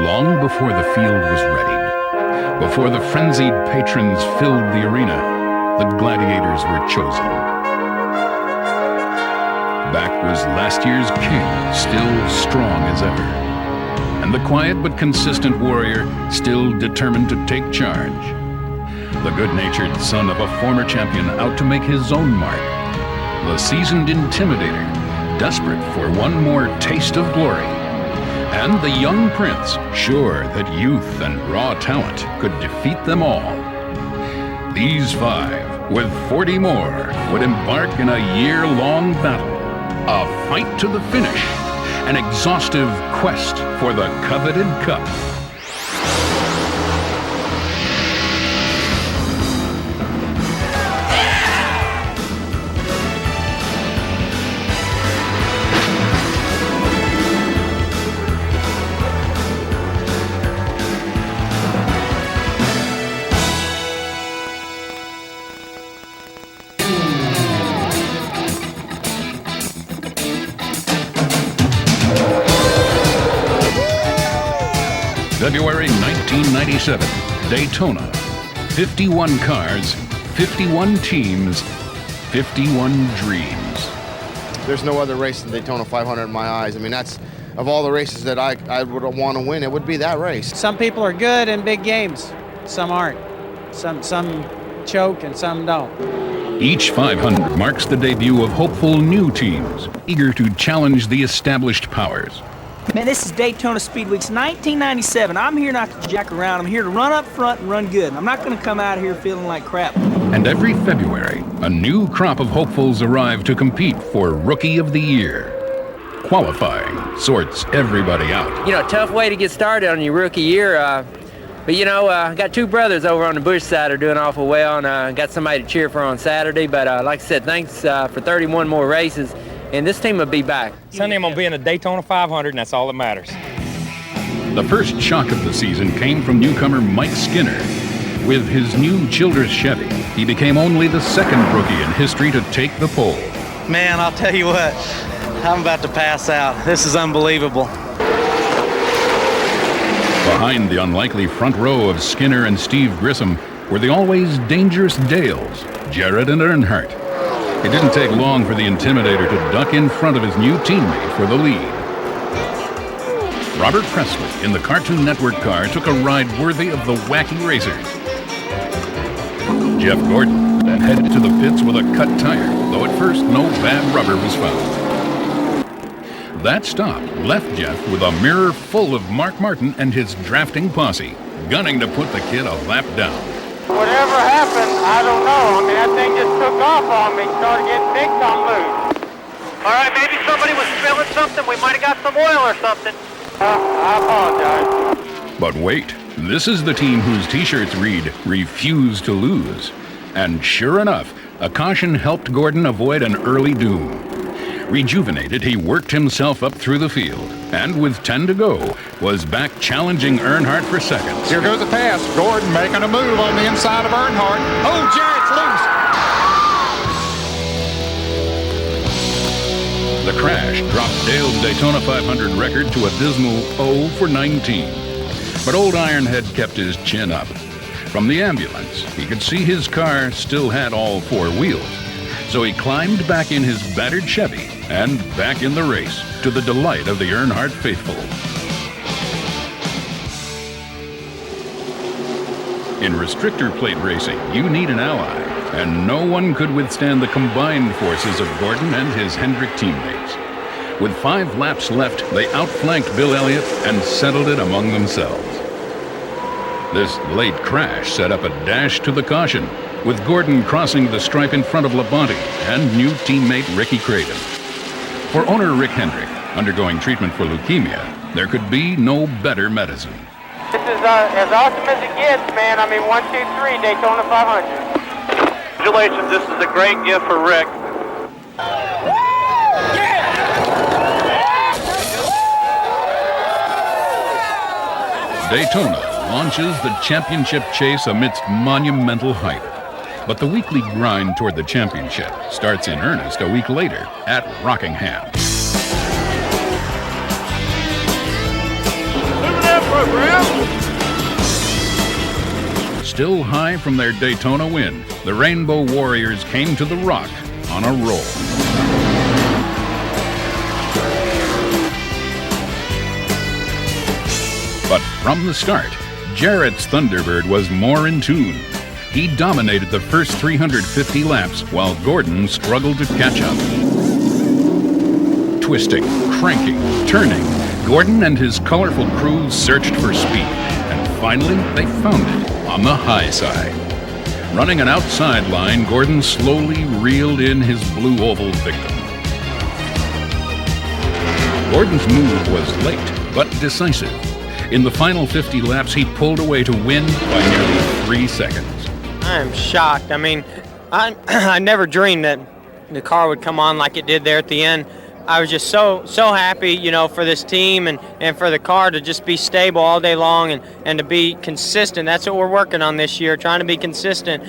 Long before the field was readied, before the frenzied patrons filled the arena, the gladiators were chosen. Back was last year's king, still strong as ever, and the quiet but consistent warrior still determined to take charge. The good-natured son of a former champion out to make his own mark. The seasoned intimidator, desperate for one more taste of glory. And the young prince, sure that youth and raw talent could defeat them all. These 5, with 40 more, would embark in a year-long battle. A fight to the finish. An exhaustive quest for the coveted cup. February 1997, Daytona. 51 cars, 51 teams, 51 dreams. There's no other race than Daytona 500 in my eyes. I mean, that's, of all the races that I would want to win, it would be that race. Some people are good in big games, some aren't. Some choke and some don't. Each 500 marks the debut of hopeful new teams, eager to challenge the established powers. Man, this is Daytona Speed Week's 1997. I'm here not to jack around. I'm here to run up front and run good. I'm not going to come out here feeling like crap. And every February, a new crop of hopefuls arrive to compete for Rookie of the Year. Qualifying sorts everybody out. You know, tough way to get started on your rookie year. But you know, I got 2 brothers over on the Bush side are doing awful well, and got somebody to cheer for on Saturday. But like I said, thanks for 31 more races. And this team will be back. Sunday I'm going to be in the Daytona 500, and that's all that matters. The first shock of the season came from newcomer Mike Skinner. With his new Childress Chevy, he became only the 2nd rookie in history to take the pole. Man, I'll tell you what, I'm about to pass out. This is unbelievable. Behind the unlikely front row of Skinner and Steve Grissom were the always dangerous Dales, Jarrett and Earnhardt. It didn't take long for the Intimidator to duck in front of his new teammate for the lead. Robert Presley in the Cartoon Network car took a ride worthy of the wacky racers. Jeff Gordon then headed to the pits with a cut tire, though at first no bad rubber was found. That stop left Jeff with a mirror full of Mark Martin and his drafting posse, gunning to put the kid a lap down. Whatever happened, I don't know. I mean, that thing just took off on me, started getting big time loose. All right, maybe somebody was spilling something. We might have got some oil or something. I apologize. But wait, this is the team whose t-shirts read, "Refuse to lose." And sure enough, a caution helped Gordon avoid an early doom. Rejuvenated, he worked himself up through the field, and with 10 to go, was back challenging Earnhardt for seconds. Here goes the pass. Gordon making a move on the inside of Earnhardt. Oh, Jarrett's loose. The crash dropped Dale's Daytona 500 record to a dismal 0 for 19. But old Ironhead kept his chin up. From the ambulance, he could see his car still had all 4 wheels. So he climbed back in his battered Chevy and back in the race, to the delight of the Earnhardt faithful. In restrictor plate racing, you need an ally, and no one could withstand the combined forces of Gordon and his Hendrick teammates. With 5 laps left, they outflanked Bill Elliott and settled it among themselves. This late crash set up a dash to the caution, with Gordon crossing the stripe in front of Labonte and new teammate Ricky Craven. For owner Rick Hendrick, undergoing treatment for leukemia, there could be no better medicine. This is as awesome as it gets, man. I mean, 1, 2, 3, Daytona 500. Congratulations, this is a great gift for Rick. Daytona launches the championship chase amidst monumental hype. But the weekly grind toward the championship starts in earnest a week later at Rockingham. Moving up program. Still high from their Daytona win, the Rainbow Warriors came to the Rock on a roll. But from the start, Jarrett's Thunderbird was more in tune. He dominated the first 350 laps while Gordon struggled to catch up. Twisting, cranking, turning, Gordon and his colorful crew searched for speed, and finally they found it on the high side. Running an outside line, Gordon slowly reeled in his blue oval victim. Gordon's move was late, but decisive. In the final 50 laps, he pulled away to win by nearly 3 seconds. I am shocked. I mean, I never dreamed that the car would come on like it did there at the end. I was just so happy, you know, for this team and for the car to just be stable all day long and to be consistent. That's what we're working on this year, trying to be consistent.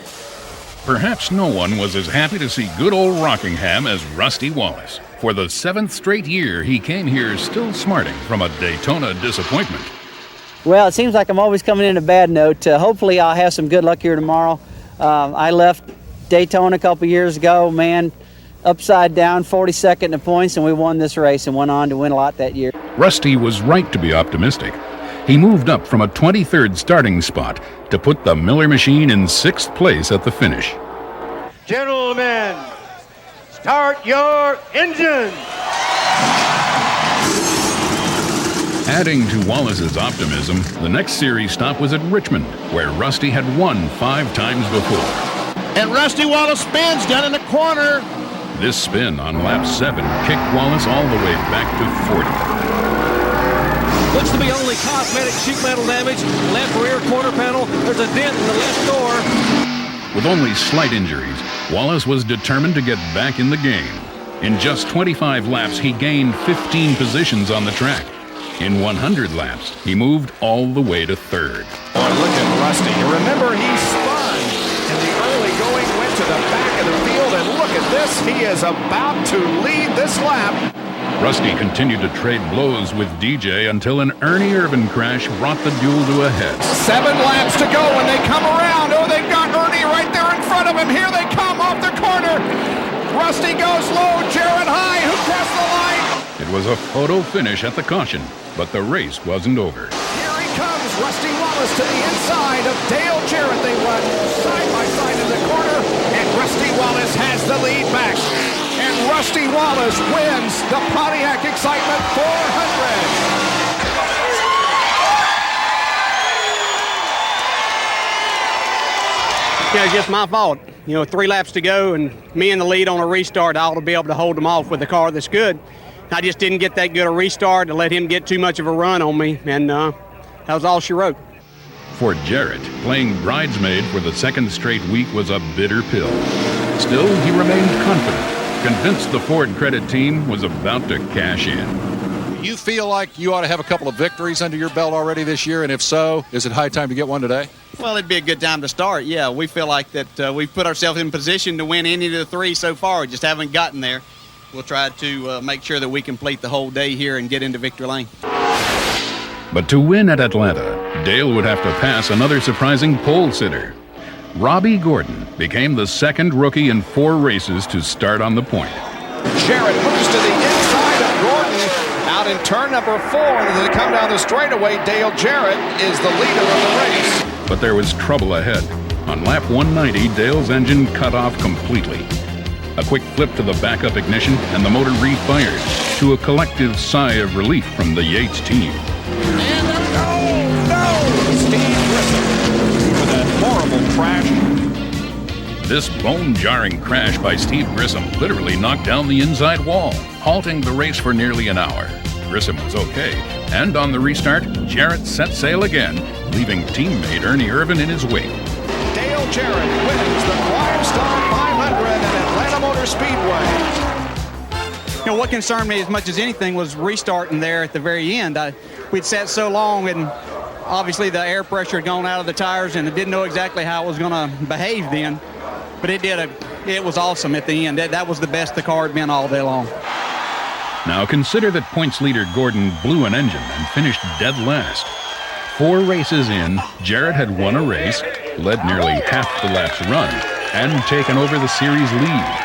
Perhaps no one was as happy to see good old Rockingham as Rusty Wallace. For the 7th straight year, he came here still smarting from a Daytona disappointment. Well, it seems like I'm always coming in a bad note. Hopefully I'll have some good luck here tomorrow. I left Daytona a couple years ago, man, upside down, 42nd in the points, and we won this race and went on to win a lot that year. Rusty was right to be optimistic. He moved up from a 23rd starting spot to put the Miller machine in 6th place at the finish. Gentlemen, start your engines. Adding to Wallace's optimism, the next series stop was at Richmond, where Rusty had won 5 times before. And Rusty Wallace spins down in the corner. This spin on lap 7 kicked Wallace all the way back to 40. Looks to be only cosmetic sheet metal damage. Left rear quarter panel. There's a dent in the left door. With only slight injuries, Wallace was determined to get back in the game. In just 25 laps, he gained 15 positions on the track. In 100 laps, he moved all the way to 3rd. Boy, look at Rusty. Remember, he spun, and the early going went to the back of the field, and look at this. He is about to lead this lap. Rusty continued to trade blows with DJ until an Ernie Irvin crash brought the duel to a head. 7 laps to go when they come around. Oh, they've got Ernie right there in front of him. Here they come off the corner. Rusty goes low, Jarrett high, who crossed the line. It was a photo finish at the caution, but the race wasn't over. Here he comes, Rusty Wallace to the inside of Dale Jarrett. They run side by side in the corner, and Rusty Wallace has the lead back. And Rusty Wallace wins the Pontiac Excitement 400. Yeah, it's just my fault. 3 laps to go, and me in the lead on a restart, I ought to be able to hold them off with a car that's good. I just didn't get that good a restart to let him get too much of a run on me, and that was all she wrote. For Jarrett, playing bridesmaid for the 2nd straight week was a bitter pill. Still, he remained confident, convinced the Ford Credit team was about to cash in. You feel like you ought to have a couple of victories under your belt already this year, and if so, is it high time to get one today? Well, it'd be a good time to start, yeah. We feel like that we've put ourselves in position to win any of the 3 so far. We just haven't gotten there. We'll try to make sure that we complete the whole day here and get into victory lane. But to win at Atlanta, Dale would have to pass another surprising pole sitter. Robbie Gordon became the 2nd rookie in 4 races to start on the point. Jarrett moves to the inside of Gordon. Out in turn number 4, and as they come down the straightaway, Dale Jarrett is the leader of the race. But there was trouble ahead. On lap 190, Dale's engine cut off completely. A quick flip to the backup ignition, and the motor refired, to a collective sigh of relief from the Yates team. And no! Steve Grissom with a horrible crash. This bone-jarring crash by Steve Grissom literally knocked down the inside wall, halting the race for nearly an hour. Grissom was okay, and on the restart, Jarrett set sail again, leaving teammate Ernie Irvin in his wake. Dale Jarrett wins the Firestone 500 at Atlanta Motor Speedway. What concerned me as much as anything was restarting there at the very end. We'd sat so long, and obviously the air pressure had gone out of the tires, and I didn't know exactly how it was going to behave then. But it was awesome at the end. That was the best the car had been all day long. Now consider that points leader Gordon blew an engine and finished dead last. 4 races in, Jarrett had won a race, led nearly half the laps run, and taken over the series lead.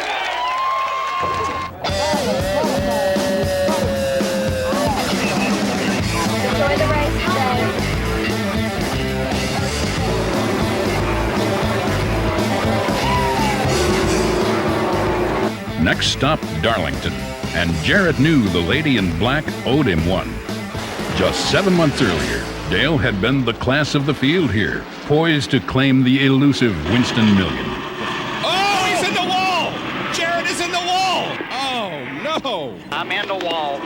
Next stop, Darlington, and Jarrett knew the lady in black owed him one. Just 7 months earlier, Dale had been the class of the field here, poised to claim the elusive Winston Million. Oh, he's in the wall! Jarrett is in the wall! Oh, no! I'm in the wall.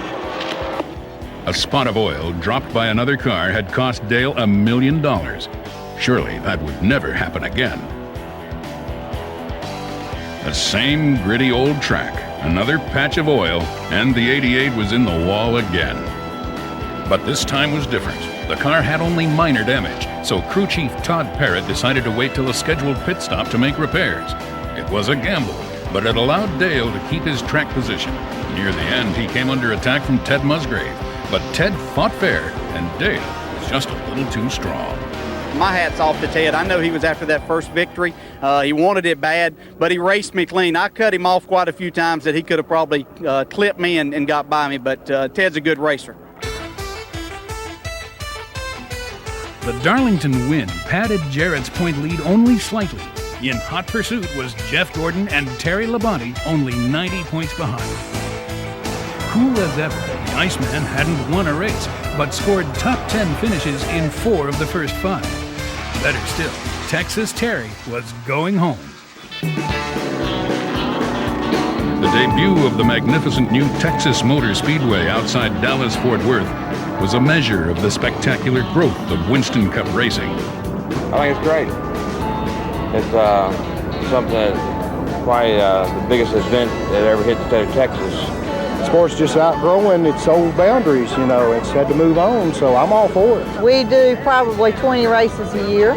A spot of oil dropped by another car had cost Dale $1 million. Surely that would never happen again. The same gritty old track, another patch of oil, and the 88 was in the wall again. But this time was different. The car had only minor damage, so crew chief Todd Parrott decided to wait till a scheduled pit stop to make repairs. It was a gamble, but it allowed Dale to keep his track position. Near the end, he came under attack from Ted Musgrave, but Ted fought fair, and Dale was just a little too strong. My hat's off to Ted. I know he was after that first victory. He wanted it bad, but he raced me clean. I cut him off quite a few times that he could have probably clipped me and got by me, but Ted's a good racer. The Darlington win padded Jarrett's point lead only slightly. In hot pursuit was Jeff Gordon and Terry Labonte, only 90 points behind. Cool as ever, the Iceman hadn't won a race, but scored top 10 finishes in 4 of the first 5. Better still, Texas Terry was going home. The debut of the magnificent new Texas Motor Speedway outside Dallas-Fort Worth was a measure of the spectacular growth of Winston Cup racing. I think it's great. It's something that's probably the biggest event that ever hit the state of Texas. Sport's just outgrowing its old boundaries, you know. It's had to move on, so I'm all for it. We do probably 20 races a year.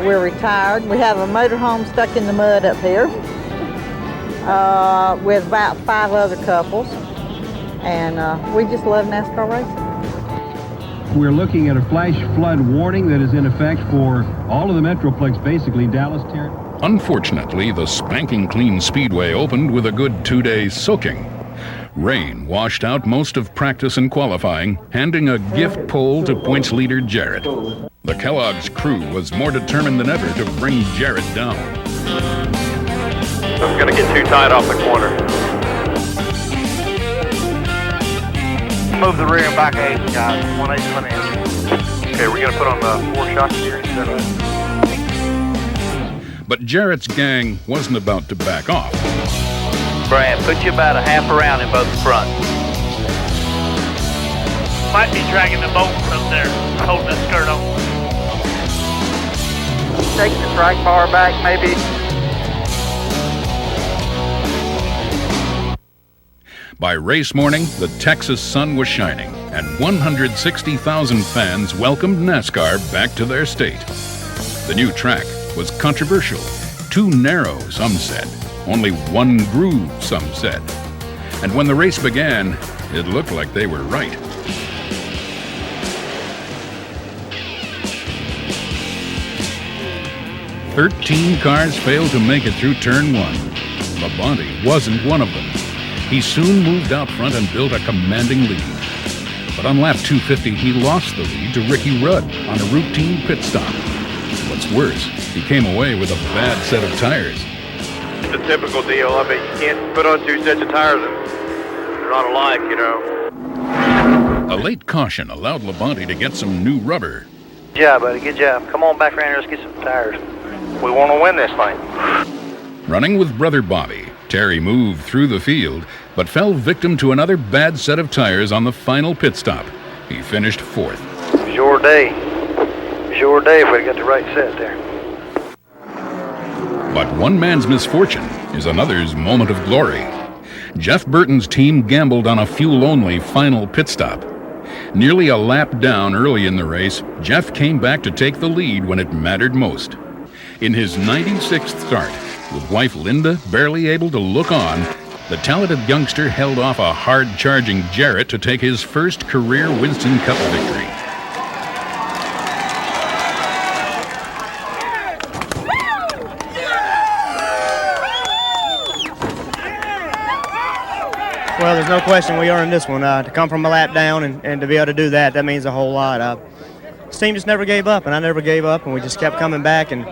We're retired. We have a motorhome stuck in the mud up here with about 5 other couples, and we just love NASCAR racing. We're looking at a flash flood warning that is in effect for all of the Metroplex, basically Dallas, Terry. Unfortunately, the spanking clean speedway opened with a good 2-day soaking. Rain washed out most of practice and qualifying, handing a gift pole to points leader Jarrett. The Kellogg's crew was more determined than ever to bring Jarrett down. I'm going to get too tight off the corner. Move the rear and back 8, guys. 1/8 of an inch. Okay, we're going to put on the 4 shocks here. But Jarrett's gang wasn't about to back off. Brad, put you about a half around in both front. Might be dragging the bolt from there, holding the skirt on. Take the track bar back, maybe. By race morning, the Texas sun was shining, and 160,000 fans welcomed NASCAR back to their state. The new track was controversial, too narrow, some said. Only one groove, some said. And when the race began, it looked like they were right. "13 cars failed to make it through turn 1. Labonte wasn't one of them. He soon moved out front and built a commanding lead. But on lap 250, he lost the lead to Ricky Rudd on a routine pit stop. What's worse, he came away with a bad set of tires. It's a typical deal. I mean, you can't put on 2 sets of tires and they're not alike, you know. A late caution allowed Labonte to get some new rubber. Good job, buddy. Good job. Come on back around here. Let's get some tires. We want to win this thing. Running with brother Bobby, Terry moved through the field, but fell victim to another bad set of tires on the final pit stop. He finished 4th. It was your day. It was your day if we got the right set there. But one man's misfortune is another's moment of glory. Jeff Burton's team gambled on a fuel-only final pit stop. Nearly a lap down early in the race, Jeff came back to take the lead when it mattered most. In his 96th start, with wife Linda barely able to look on, the talented youngster held off a hard-charging Jarrett to take his first career Winston Cup victory. Well, there's no question we earned this one. To come from a lap down and to be able to do that means a whole lot. This team just never gave up, and I never gave up, and we just kept coming back. And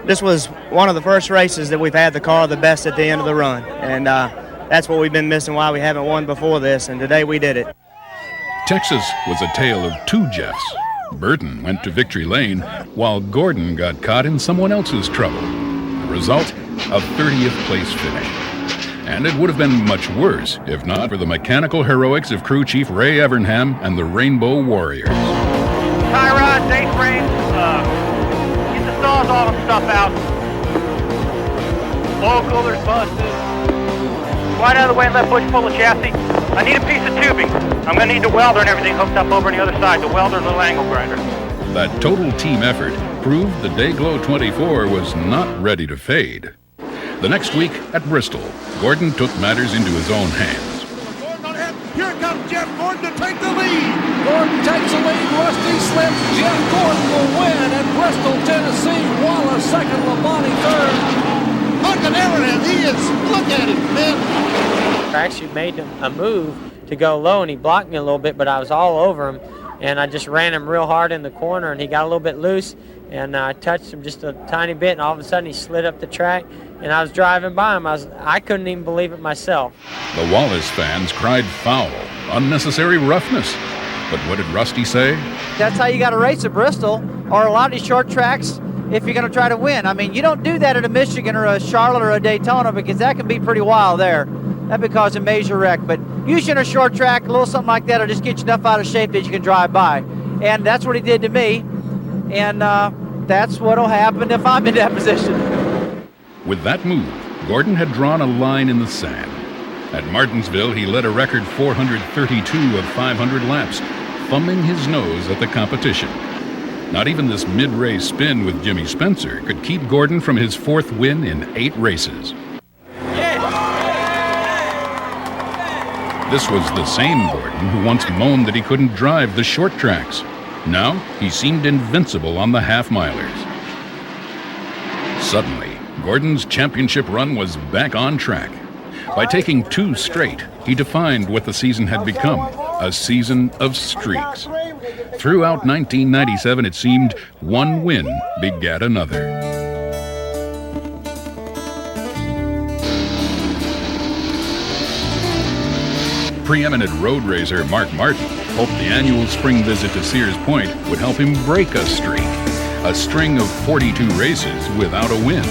this was one of the first races that we've had the car the best at the end of the run. And that's what we've been missing, why we haven't won before this, and today we did it. Texas was a tale of two Jeffs. Burton went to victory lane, while Gordon got caught in someone else's trouble. The result, a 30th place finish. And it would have been much worse if not for the mechanical heroics of crew chief Ray Evernham and the Rainbow Warriors. Tie rod, day frame, get the saws all the stuff out. Oil coolers busted. Right out of the way and let Bush pull the chassis. I need a piece of tubing. I'm going to need the welder and everything hooked up over on the other side. The welder and the little angle grinder. That total team effort proved the Dayglow 24 was not ready to fade. The next week at Bristol, Gordon took matters into his own hands. Here comes Jeff Gordon to take the lead. Gordon takes the lead. Rusty slips. Jeff Gordon will win at Bristol, Tennessee. Wallace second. Labonte third. Look at Evernham. He is. Look at him, man. I actually made a move to go low, and he blocked me a little bit, but I was all over him, and I just ran him real hard in the corner, and he got a little bit loose, and I touched him just a tiny bit, and all of a sudden he slid up the track, and I was driving by him. I couldn't even believe it myself. The Wallace fans cried foul, unnecessary roughness. But what did Rusty say? That's how you got to race at Bristol or a lot of these short tracks if you're going to try to win. I mean, you don't do that at a Michigan or a Charlotte or a Daytona because that can be pretty wild there. That could cause a major wreck. But usually in a short track, a little something like that will just get you enough out of shape that you can drive by. And that's what he did to me. And that's what will happen if I'm in that position. With that move, Gordon had drawn a line in the sand. At Martinsville, he led a record 432 of 500 laps, thumbing his nose at the competition. Not even this mid-race spin with Jimmy Spencer could keep Gordon from his fourth win in 8 races. This was the same Gordon who once moaned that he couldn't drive the short tracks. Now, he seemed invincible on the half-milers. Suddenly, Gordon's championship run was back on track. By taking 2 straight, he defined what the season had become, a season of streaks. Throughout 1997, it seemed one win begat another. Preeminent road racer Mark Martin hoped the annual spring visit to Sears Point would help him break a streak, a string of 42 races without a win.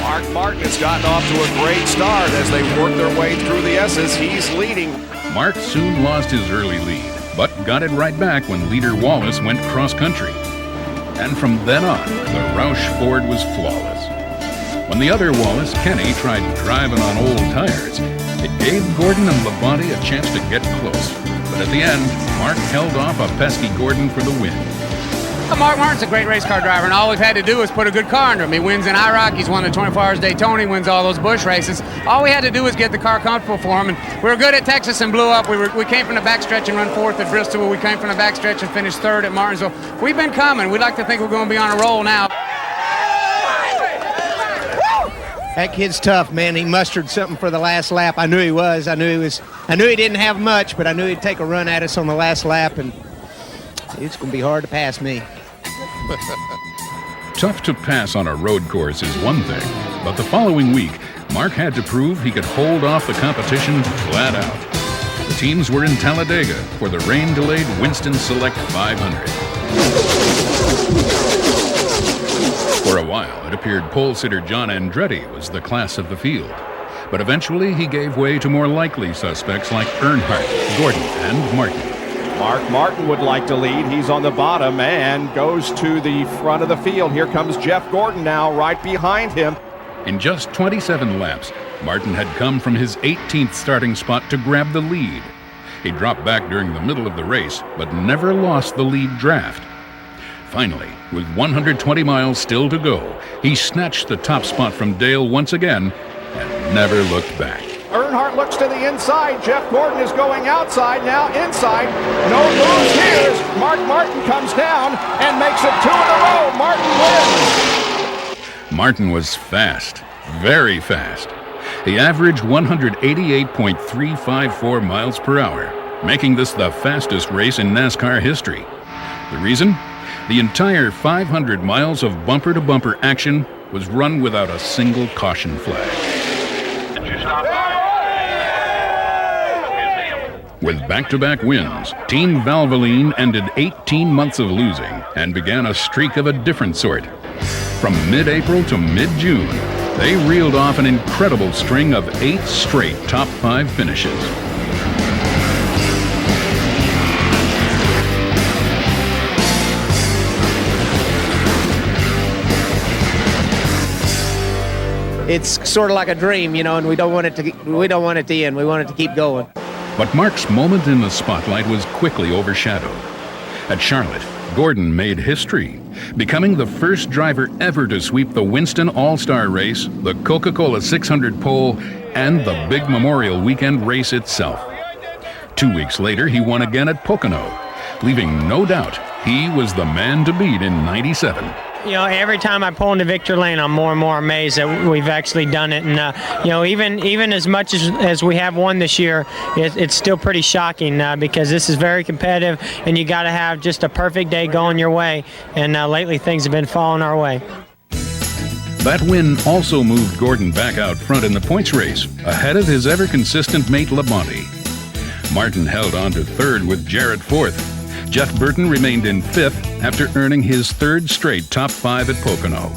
Mark Martin has gotten off to a great start as they work their way through the S's. He's leading. Mark soon lost his early lead, but got it right back when leader Wallace went cross-country. And from then on, the Roush Ford was flawless. When the other Wallace, Kenny, tried driving on old tires, it gave Gordon and Labonte a chance to get close. But at the end, Mark held off a pesky Gordon for the win. Mark Martin's a great race car driver, and all we've had to do is put a good car under him. He wins in IROC, he's won the 24 Hours Daytona, he wins all those Busch races. All we had to do was get the car comfortable for him, and we were good at Texas and blew up. We came from the backstretch and run 4th at Bristol. We came from the backstretch and finished 3rd at Martinsville. We've been coming. We'd like to think we're going to be on a roll now. That kid's tough, man. He mustered something for the last lap. I knew he was. I knew he didn't have much, but I knew he'd take a run at us on the last lap, and it's going to be hard to pass me. Tough to pass on a road course is one thing, but the following week, Mark had to prove he could hold off the competition flat out. The teams were in Talladega for the rain-delayed Winston Select 500. For a while, it appeared pole sitter John Andretti was the class of the field. But eventually, he gave way to more likely suspects like Earnhardt, Gordon, and Martin. Mark Martin would like to lead. He's on the bottom and goes to the front of the field. Here comes Jeff Gordon now right behind him. In just 27 laps, Martin had come from his 18th starting spot to grab the lead. He dropped back during the middle of the race, but never lost the lead draft. Finally, with 120 miles still to go, he snatched the top spot from Dale once again and never looked back. Earnhardt looks to the inside. Jeff Gordon is going outside, now inside. No moves here as Mark Martin comes down and makes it 2 in a row. Martin wins. Martin was fast, very fast. He averaged 188.354 miles per hour, making this the fastest race in NASCAR history. The reason? The entire 500 miles of bumper-to-bumper action was run without a single caution flag. With back-to-back wins, Team Valvoline ended 18 months of losing and began a streak of a different sort. From mid-April to mid-June, they reeled off an incredible string of 8 straight top 5 finishes. It's sort of like a dream, you know, and we don't want it to end. We want it to keep going. But Mark's moment in the spotlight was quickly overshadowed. At Charlotte, Gordon made history, becoming the first driver ever to sweep the Winston All-Star Race, the Coca-Cola 600 pole, and the big Memorial Weekend race itself. 2 weeks later, he won again at Pocono, leaving no doubt he was the man to beat in '97. You know, every time I pull into victory lane, I'm more and more amazed that we've actually done it. And, you know, even as much as we have won this year, it's still pretty shocking because this is very competitive, and you got to have just a perfect day going your way. And lately, things have been falling our way. That win also moved Gordon back out front in the points race, ahead of his ever-consistent mate Labonte. Martin held on to third with Jarrett fourth. Jeff Burton remained in fifth after earning his third straight top 5 at Pocono.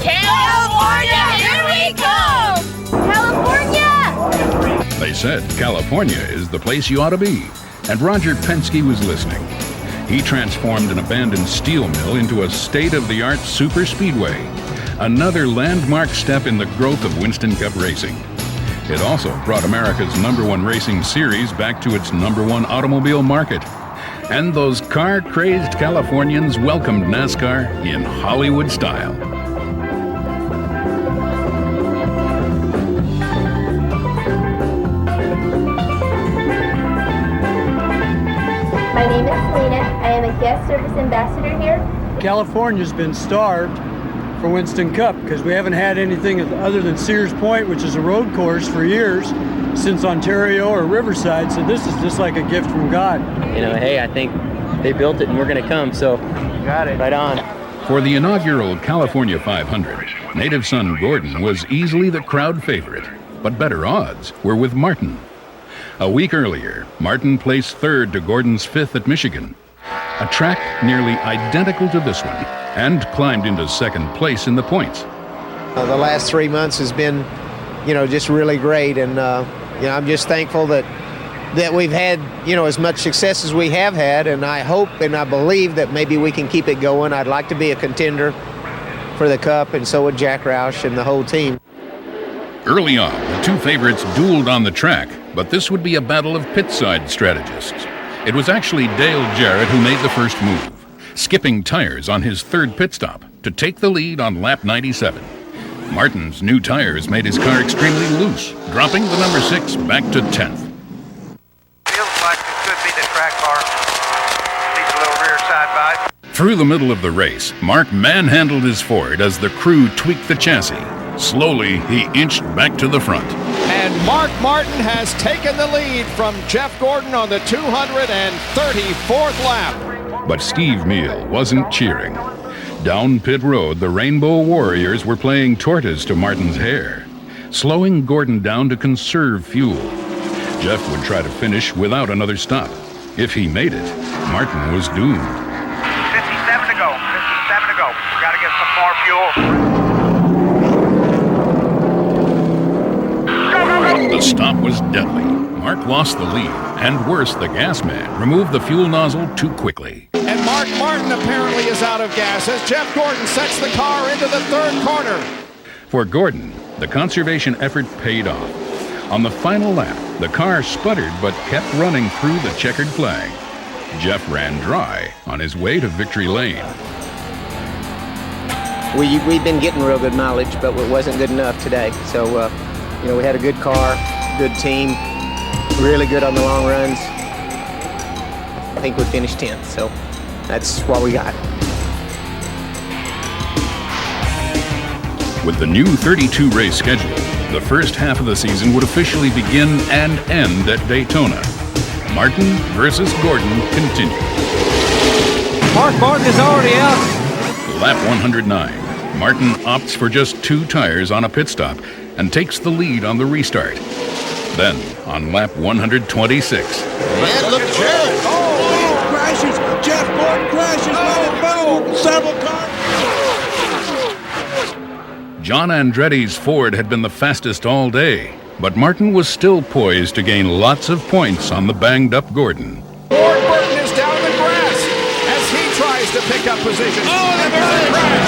California, here we come! California! They said California is the place you ought to be, and Roger Penske was listening. He transformed an abandoned steel mill into a state-of-the-art super speedway, another landmark step in the growth of Winston Cup racing. It also brought America's #1 racing series back to its #1 automobile market. And those car-crazed Californians welcomed NASCAR in Hollywood style. My name is Selena. I am a guest service ambassador here. California's been starved for Winston Cup because we haven't had anything other than Sears Point, which is a road course, for years, since Ontario or Riverside. So this is just like a gift from God. You know, hey, I think they built it and we're going to come, so got it. Right on. For the inaugural California 500, native son Gordon was easily the crowd favorite, but better odds were with Martin. A week earlier, Martin placed third to Gordon's fifth at Michigan, a track nearly identical to this one, and climbed into second place in the points. The last 3 months has been, you know, just really great, and you know, I'm just thankful that we've had, you know, as much success as we have had, and I hope and I believe that maybe we can keep it going. I'd like to be a contender for the Cup, and so would Jack Roush and the whole team. Early on, the two favorites dueled on the track, but this would be a battle of pit-side strategists. It was actually Dale Jarrett who made the first move, skipping tires on his third pit stop to take the lead on lap 97. Martin's new tires made his car extremely loose, dropping the number 6 back to 10th. Feels like it could be the track car. Needs a little rear side by. Through the middle of the race, Mark manhandled his Ford as the crew tweaked the chassis. Slowly, he inched back to the front. And Mark Martin has taken the lead from Jeff Gordon on the 234th lap. But Steve Meal wasn't cheering. Down pit road, the Rainbow Warriors were playing tortoise to Martin's hare, slowing Gordon down to conserve fuel. Jeff would try to finish without another stop. If he made it, Martin was doomed. 57 to go. 57 to go. We got to get some more fuel. The stop was deadly. Mark lost the lead, and worse, the gas man removed the fuel nozzle too quickly. And Mark Martin apparently is out of gas as Jeff Gordon sets the car into the third corner. For Gordon, the conservation effort paid off. On the final lap, the car sputtered but kept running through the checkered flag. Jeff ran dry on his way to victory lane. We've been getting real good mileage, but it wasn't good enough today. So, you know, we had a good car, good team, really good on the long runs. I think we finished 10th, so that's what we got. With the new 32 race schedule, the first half of the season would officially begin and end at Daytona. Martin versus Gordon continued. Mark Martin is already out. Lap 109. Martin opts for just 2 tires on a pit stop and takes the lead on the restart. Then, on lap 126. And look at Jared. Oh, crashes. Jeff Gordon crashes. Let it go. Several cars. John Andretti's Ford had been the fastest all day, but Martin was still poised to gain lots of points on the banged-up Gordon. Ford Burton is down in the grass as he tries to pick up position. Oh, and there's a crash.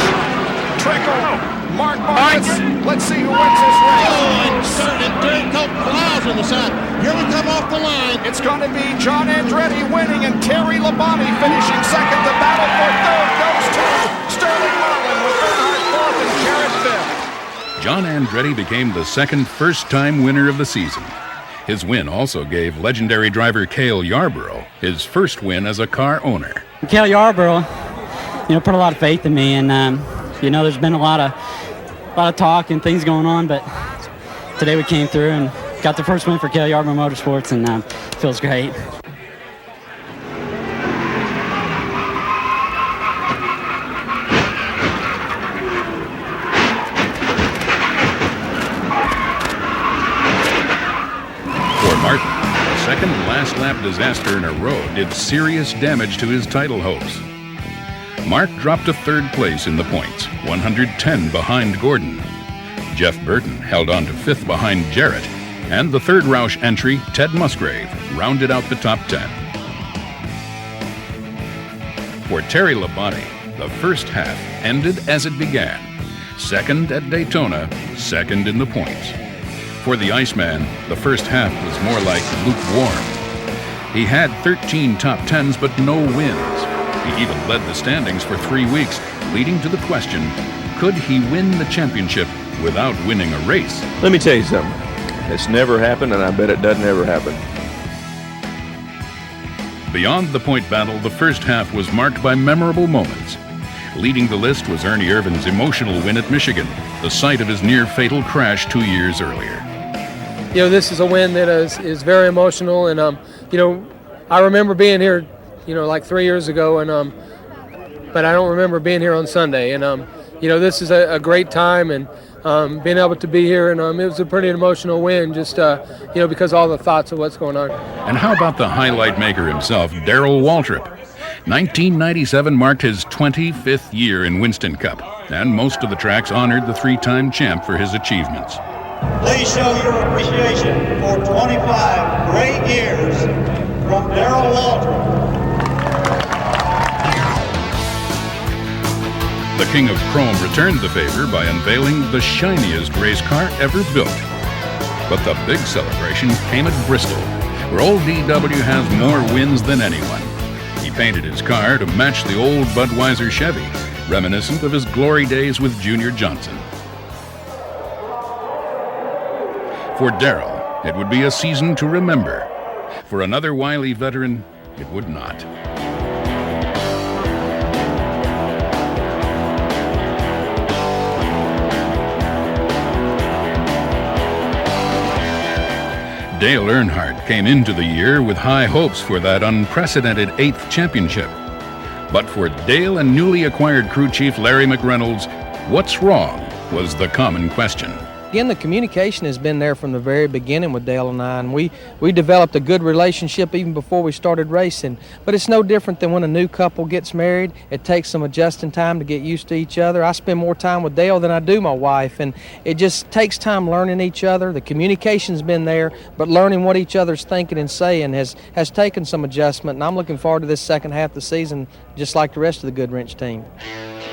Trickle. Mark Martin. Let's see who wins this race. Oh, and started dirt coat clouds on the side. Here we come off the line. It's going to be John Andretti winning and Terry Labonte finishing second. The battle for third goes to Sterling Marlin with Earnhardt fourth and Jarrett fifth. John Andretti became the second first-time winner of the season. His win also gave legendary driver Cale Yarborough his first win as a car owner. Cale Yarborough, put a lot of faith in me, and there's been a lot of talk and things going on, but today we came through and got the first win for Cale Yarborough Motorsports, and feels great. For Martin, a second last lap disaster in a row did serious damage to his title hopes. Mark dropped to third place in the points, 110 behind Gordon. Jeff Burton held on to fifth behind Jarrett, and the third Roush entry, Ted Musgrave, rounded out the top 10. For Terry Labonte, the first half ended as it began. Second at Daytona, second in the points. For the Iceman, the first half was more like lukewarm. He had 13 top 10s, but no wins. He even led the standings for 3 weeks, leading to the question, could he win the championship without winning a race? Let me tell you something. It's never happened, and I bet it doesn't ever happen. Beyond the point battle, the first half was marked by memorable moments. Leading the list was Ernie Irvin's emotional win at Michigan, the site of his near-fatal crash 2 years earlier. This is a win that is very emotional, and I remember being here like 3 years ago, and but I don't remember being here on Sunday. And this is a great time, and being able to be here, and it was a pretty emotional win, just because of all the thoughts of what's going on. And how about the highlight maker himself, Darrell Waltrip? 1997 marked his 25th year in Winston Cup, and most of the tracks honored the 3-time champ for his achievements. Please show your appreciation for 25 great years from Darrell Waltrip. The King of Chrome returned the favor by unveiling the shiniest race car ever built. But the big celebration came at Bristol, where old DW has more wins than anyone. He painted his car to match the old Budweiser Chevy, reminiscent of his glory days with Junior Johnson. For Darrell, it would be a season to remember. For another wily veteran, it would not. Dale Earnhardt came into the year with high hopes for that unprecedented 8th championship. But for Dale and newly acquired crew chief Larry McReynolds, what's wrong was the common question. Again, the communication has been there from the very beginning with Dale and I, and we developed a good relationship even before we started racing. But it's no different than when a new couple gets married. It takes some adjusting time to get used to each other. I spend more time with Dale than I do my wife, and it just takes time learning each other. The communication's been there, but learning what each other's thinking and saying has taken some adjustment, and I'm looking forward to this second half of the season just like the rest of the Goodwrench team.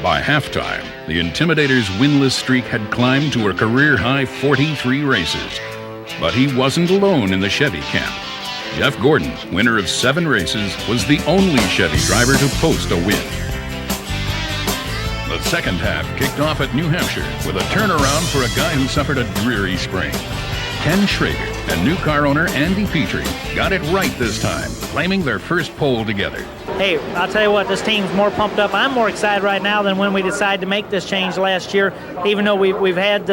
By halftime, the Intimidator's winless streak had climbed to a career-high 43 races. But he wasn't alone in the Chevy camp. Jeff Gordon, winner of 7 races, was the only Chevy driver to post a win. The second half kicked off at New Hampshire with a turnaround for a guy who suffered a dreary sprain. Ken Schrager and new car owner Andy Petrie got it right this time, claiming their first pole together. Hey, I'll tell you what, this team's more pumped up. I'm more excited right now than when we decided to make this change last year, even though we've had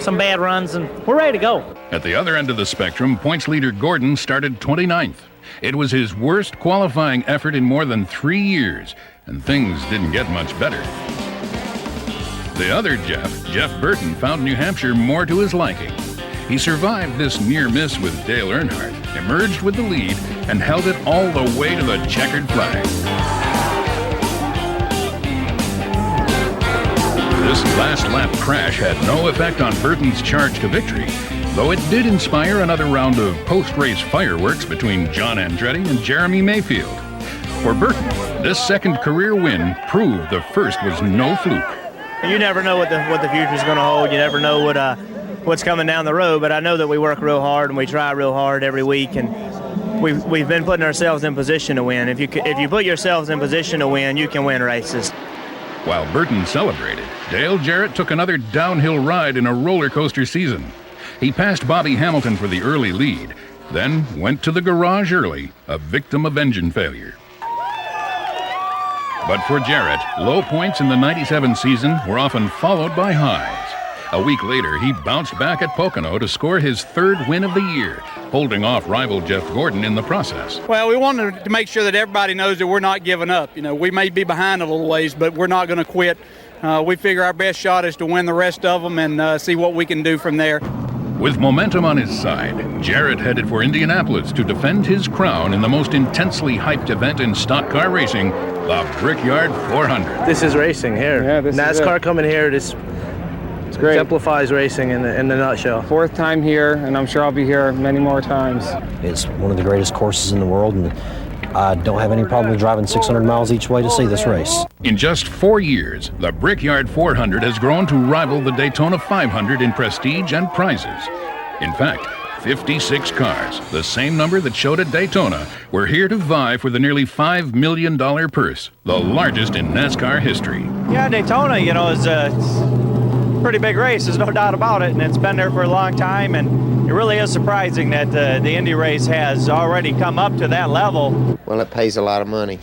some bad runs, and we're ready to go. At the other end of the spectrum, points leader Gordon started 29th. It was his worst qualifying effort in more than 3 years, and things didn't get much better. The other Jeff Burton, found New Hampshire more to his liking. He survived this near miss with Dale Earnhardt, emerged with the lead, and held it all the way to the checkered flag. This last lap crash had no effect on Burton's charge to victory, though it did inspire another round of post-race fireworks between John Andretti and Jeremy Mayfield. For Burton, this second career win proved the first was no fluke. You never know what the future's going to hold. You never know what's coming down the road, but I know that we work real hard and we try real hard every week, and we've been putting ourselves in position to win. If you put yourselves in position to win, you can win races. While Burton celebrated, Dale Jarrett took another downhill ride in a roller coaster season. He passed Bobby Hamilton for the early lead, then went to the garage early, a victim of engine failure. But for Jarrett, low points in the 97 season were often followed by highs. A week later, he bounced back at Pocono to score his third win of the year, holding off rival Jeff Gordon in the process. Well, we wanted to make sure that everybody knows that we're not giving up. You know, we may be behind a little ways, but we're not going to quit. We figure our best shot is to win the rest of them and see what we can do from there. With momentum on his side, Jarrett headed for Indianapolis to defend his crown in the most intensely hyped event in stock car racing, the Brickyard 400. This is racing here. Yeah, this NASCAR coming here, this it's great. Exemplifies racing in the nutshell. Fourth time here, and I'm sure I'll be here many more times. It's one of the greatest courses in the world, and I don't have any problem driving 600 miles each way to see this race. In just 4 years, the Brickyard 400 has grown to rival the Daytona 500 in prestige and prizes. In fact, 56 cars, the same number that showed at Daytona, were here to vie for the nearly $5 million purse, the largest in NASCAR history. Yeah, Daytona, is a pretty big race, there's no doubt about it, and it's been there for a long time, and it really is surprising that the Indy race has already come up to that level. Well, it pays a lot of money,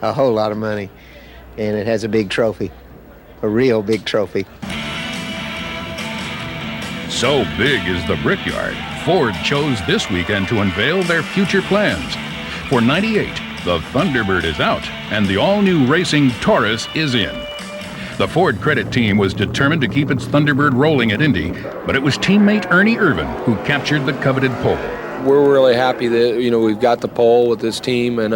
a whole lot of money, and it has a big trophy, a real big trophy. So big is the Brickyard, Ford chose this weekend to unveil their future plans. For 98, the Thunderbird is out, and the all-new racing Taurus is in. The Ford credit team was determined to keep its Thunderbird rolling at Indy, but it was teammate Ernie Irvan who captured the coveted pole. We're really happy that we've got the pole with this team, and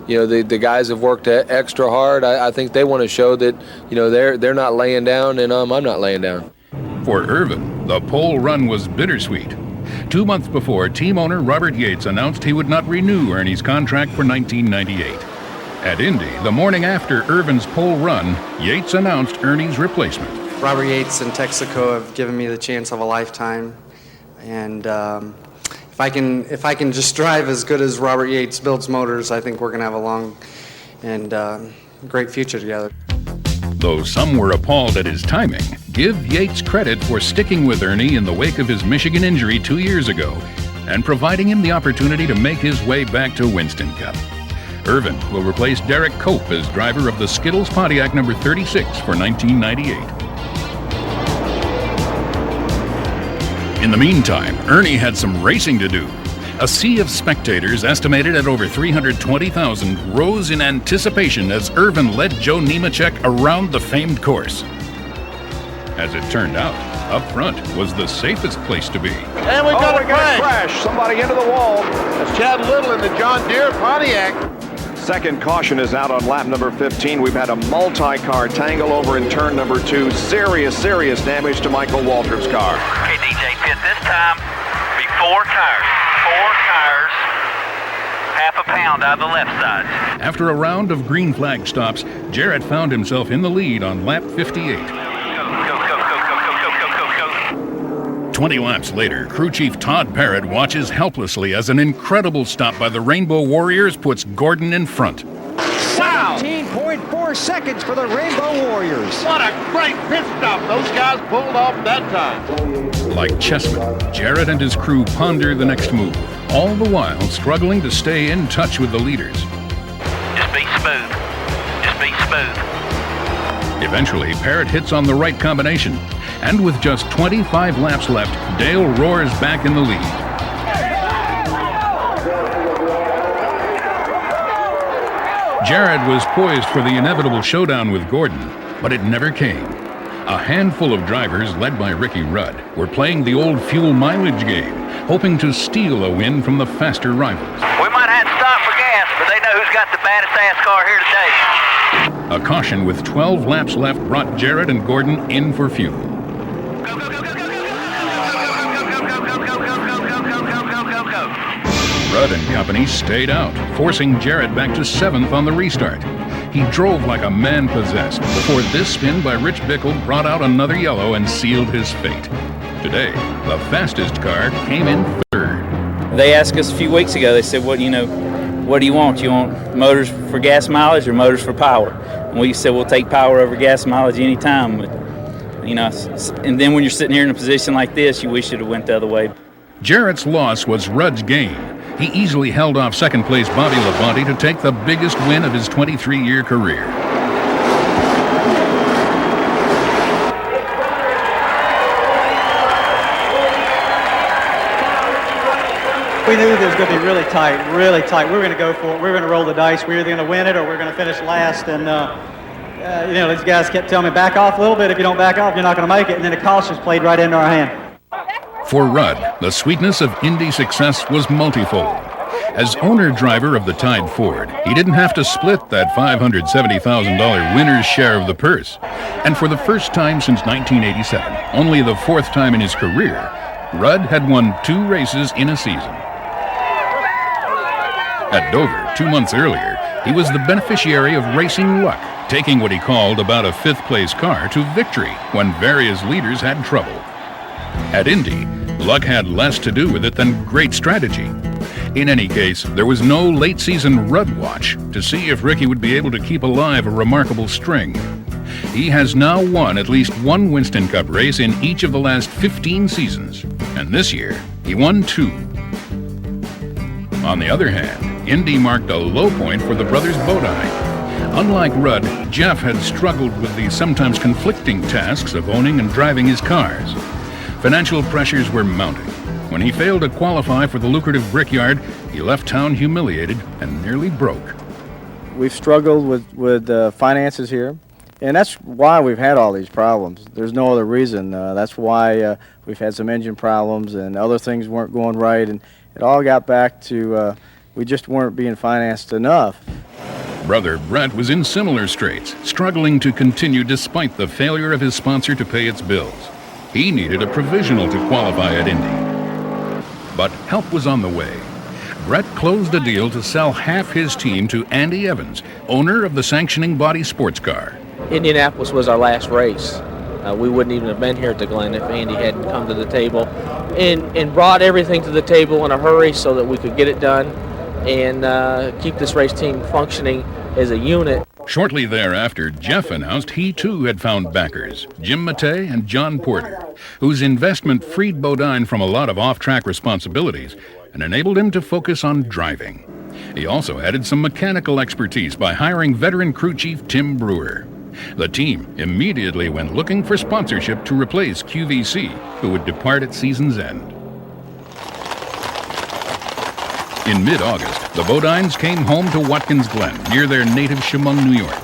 the guys have worked extra hard. I think they want to show that they're not laying down, and I'm not laying down. For Irvan, the pole run was bittersweet. 2 months before, team owner Robert Yates announced he would not renew Ernie's contract for 1998. At Indy, the morning after Irvan's pole run, Yates announced Ernie's replacement. Robert Yates and Texaco have given me the chance of a lifetime, and if I can just drive as good as Robert Yates builds motors, I think we're going to have a long and great future together. Though some were appalled at his timing, give Yates credit for sticking with Ernie in the wake of his Michigan injury 2 years ago and providing him the opportunity to make his way back to Winston Cup. Irvan will replace Derek Cope as driver of the Skittles Pontiac number 36 for 1998. In the meantime, Ernie had some racing to do. A sea of spectators, estimated at over 320,000, rose in anticipation as Irvan led Joe Nemechek around the famed course. As it turned out, up front was the safest place to be. And we've got a crash. Somebody into the wall. That's Chad Little in the John Deere Pontiac. Second caution is out on lap number 15. We've had a multi-car tangle over in turn number 2. Serious damage to Michael Waltrip's car. Okay, DJ Pitt, this time be 4 tires. 4 tires, half a pound out of the left side. After a round of green flag stops, Jarrett found himself in the lead on lap 58. Go. 20 laps later, crew chief Todd Parrott watches helplessly as an incredible stop by the Rainbow Warriors puts Gordon in front. Wow! 17.4 seconds for the Rainbow Warriors. What a great pit stop. Those guys pulled off that time. Like chessmen, Jarrett and his crew ponder the next move, all the while struggling to stay in touch with the leaders. Just be smooth. Just be smooth. Eventually, Parrott hits on the right combination. And with just 25 laps left, Dale roars back in the lead. Jared was poised for the inevitable showdown with Gordon, but it never came. A handful of drivers, led by Ricky Rudd, were playing the old fuel mileage game, hoping to steal a win from the faster rivals. We might have to stop for gas, but they know who's got the baddest ass car here today. A caution with 12 laps left brought Jared and Gordon in for fuel. Rudd and company stayed out, forcing Jared back to 7th on the restart. He drove like a man possessed before this spin by Rich Bickle brought out another yellow and sealed his fate. Today, the fastest car came in 3rd. They asked us a few weeks ago, they said, what do you want? You want motors for gas mileage or motors for power? And we said, we'll take power over gas mileage anytime. But, and then when you're sitting here in a position like this, you wish it had went the other way. Jarrett's loss was Rudd's gain. He easily held off second-place Bobby Labonte to take the biggest win of his 23-year career. We knew this was going to be really tight, really tight. We were going to go for it. We were going to roll the dice. We were either going to win it or we were going to finish last. And, these guys kept telling me, back off a little bit. If you don't back off, you're not going to make it. And then the cautions played right into our hand. For Rudd, the sweetness of Indy success was multifold. As owner-driver of the Tide Ford, he didn't have to split that $570,000 winner's share of the purse. And for the first time since 1987, only the 4th time in his career, Rudd had won 2 races in a season. At Dover, 2 months earlier, he was the beneficiary of racing luck, taking what he called about a 5th-place car to victory when various leaders had trouble. At Indy, luck had less to do with it than great strategy. In any case, there was no late-season Rudd watch to see if Ricky would be able to keep alive a remarkable string. He has now won at least 1 Winston Cup race in each of the last 15 seasons, and this year, he won 2. On the other hand, Indy marked a low point for the brothers Bodine. Unlike Rudd, Jeff had struggled with the sometimes conflicting tasks of owning and driving his cars. Financial pressures were mounting. When he failed to qualify for the lucrative Brickyard, he left town humiliated and nearly broke. We've struggled with finances here, and that's why we've had all these problems. There's no other reason. That's why we've had some engine problems and other things weren't going right, and it all got back to we just weren't being financed enough. Brother Brett was in similar straits, struggling to continue despite the failure of his sponsor to pay its bills. He needed a provisional to qualify at Indy. But help was on the way. Brett closed a deal to sell half his team to Andy Evans, owner of the sanctioning body sports car. Indianapolis was our last race. We wouldn't even have been here at the Glen if Andy hadn't come to the table and brought everything to the table in a hurry so that we could get it done and keep this race team functioning as a unit. Shortly thereafter, Jeff announced he too had found backers, Jim Matei and John Porter, whose investment freed Bodine from a lot of off-track responsibilities and enabled him to focus on driving. He also added some mechanical expertise by hiring veteran crew chief Tim Brewer. The team immediately went looking for sponsorship to replace QVC, who would depart at season's end. In mid-August, the Bodines came home to Watkins Glen, near their native Chemung, New York.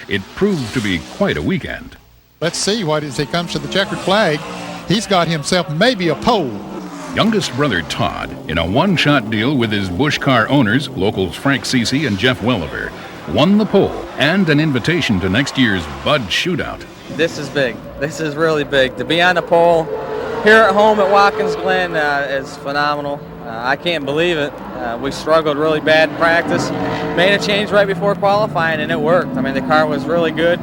It proved to be quite a weekend. Let's see what as he comes to the checkered flag. He's got himself maybe a pole. Youngest brother Todd, in a one-shot deal with his Busch car owners, locals Frank Cece and Jeff Welliver, won the pole and an invitation to next year's Bud Shootout. This is big. This is really big. To be on the pole here at home at Watkins Glen is phenomenal. I can't believe it. We struggled really bad in practice. Made a change right before qualifying, and it worked. I mean, the car was really good.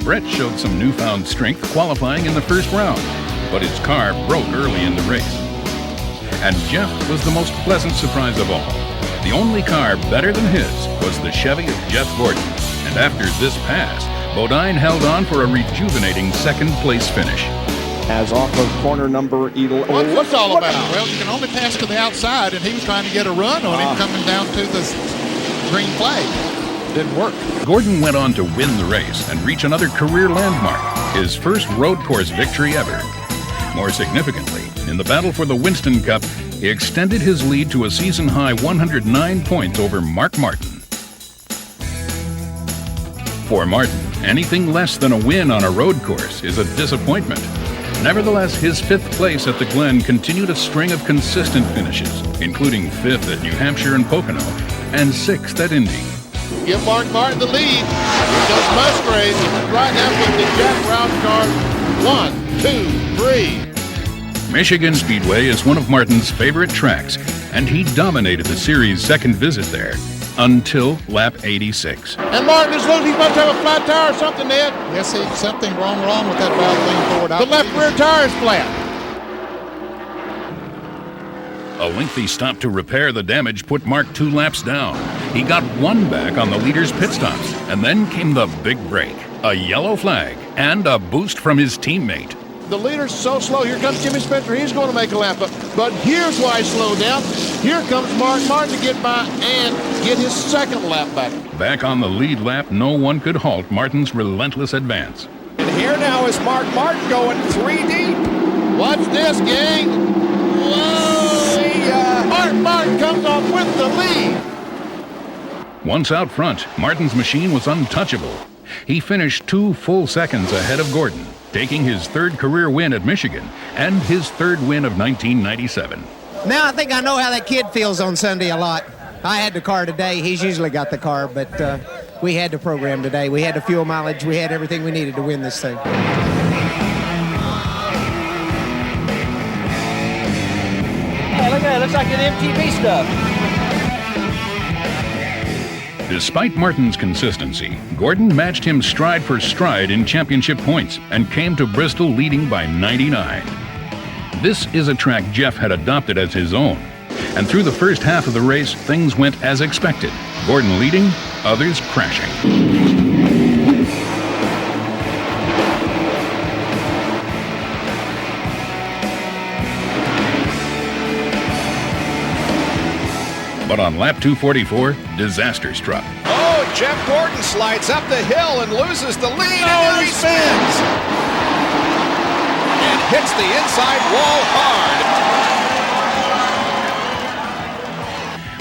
Brett showed some newfound strength qualifying in the first round, but his car broke early in the race. And Jeff was the most pleasant surprise of all. The only car better than his was the Chevy of Jeff Gordon. And after this pass, Bodine held on for a rejuvenating second-place finish. As off of corner number 11. What's this all about? Well, you can only pass to the outside, and he was trying to get a run on him coming down to the green flag. Didn't work. Gordon went on to win the race and reach another career landmark, his first road course victory ever. More significantly, in the battle for the Winston Cup, he extended his lead to a season-high 109 points over Mark Martin. For Martin, anything less than a win on a road course is a disappointment. Nevertheless, his 5th place at the Glen continued a string of consistent finishes, including 5th at New Hampshire and Pocono, and 6th at Indy. Give Mark Martin the lead. Here goes Musgrave. Right now with the Jack Roush car. 1, 2, 3. Michigan Speedway is one of Martin's favorite tracks, and he dominated the series' second visit there until lap 86. And Martin is losing. He must have a flat tire or something, Ned. Yes, something wrong with that valve lean forward. The left rear tire is flat. A lengthy stop to repair the damage put Mark 2 laps down. He got 1 back on the leader's pit stops, and then came the big break. A yellow flag and a boost from his teammate. The leader's so slow. Here comes Jimmy Spencer. He's going to make a lap up. But here's why he slowed down. Here comes Mark Martin to get by and get his 2nd lap back. Back on the lead lap, no one could halt Martin's relentless advance. And here now is Mark Martin going 3 deep. Watch this, gang. Whoa! Mark Martin comes off with the lead. Once out front, Martin's machine was untouchable. He finished 2 full seconds ahead of Gordon, taking his 3rd career win at Michigan and his 3rd win of 1997. Now I think I know how that kid feels on Sunday a lot. I had the car today. He's usually got the car, but we had the program today. We had the fuel mileage. We had everything we needed to win this thing. Hey, look at it. Looks like an MTV stuff. Despite Martin's consistency, Gordon matched him stride for stride in championship points and came to Bristol leading by 99. This is a track Jeff had adopted as his own, and through the first half of the race, things went as expected. Gordon leading, others crashing. But on lap 244, disaster struck. Oh, Jeff Gordon slides up the hill and loses the lead, and there he spins! And hits the inside wall hard.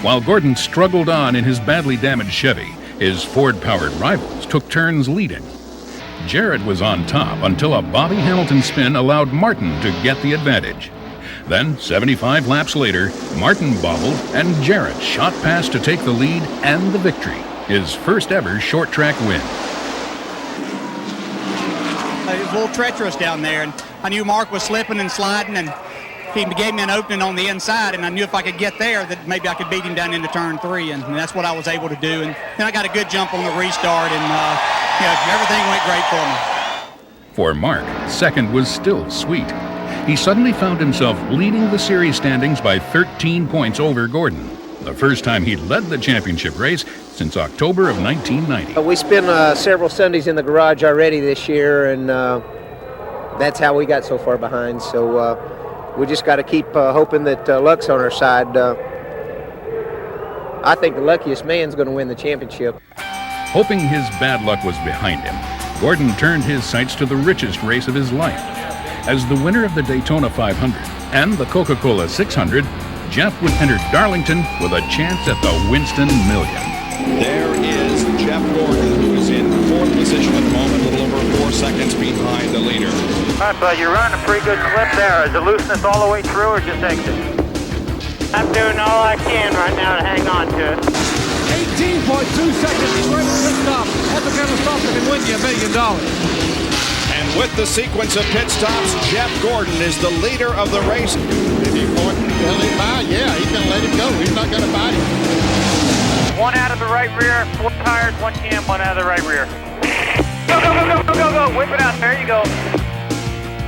While Gordon struggled on in his badly damaged Chevy, his Ford-powered rivals took turns leading. Jarrett was on top until a Bobby Hamilton spin allowed Martin to get the advantage. Then, 75 laps later, Martin bobbled and Jarrett shot past to take the lead and the victory, his first ever short track win. It was a little treacherous down there, and I knew Mark was slipping and sliding, and he gave me an opening on the inside, and I knew if I could get there that maybe I could beat him down into turn 3, and that's what I was able to do. And then I got a good jump on the restart, and everything went great for me. For Mark, second was still sweet. He suddenly found himself leading the series standings by 13 points over Gordon, the first time he'd led the championship race since October of 1990. We spent several Sundays in the garage already this year, and that's how we got so far behind. So we just got to keep hoping that luck's on our side. I think the luckiest man's going to win the championship. Hoping his bad luck was behind him, Gordon turned his sights to the richest race of his life. As the winner of the Daytona 500 and the Coca-Cola 600, Jeff would enter Darlington with a chance at the Winston Million. There is Jeff Gordon, who is in 4th position at the moment, a little over 4 seconds behind the leader. All right, bud, you're running a pretty good clip there. Is the looseness all the way through or just exit? I'm doing all I can right now to hang on to it. 18.2 seconds straight pit stop. That's the kind of stop that can win you $1 million. And with the sequence of pit stops, Jeff Gordon is the leader of the race. If he let him by, yeah, he's going to let him go. He's not going to bite him. 1 out of the right rear, 4 tires, 1 cam, 1 out of the right rear. Go, go, go, go, go, go, go. Whip it out. There you go.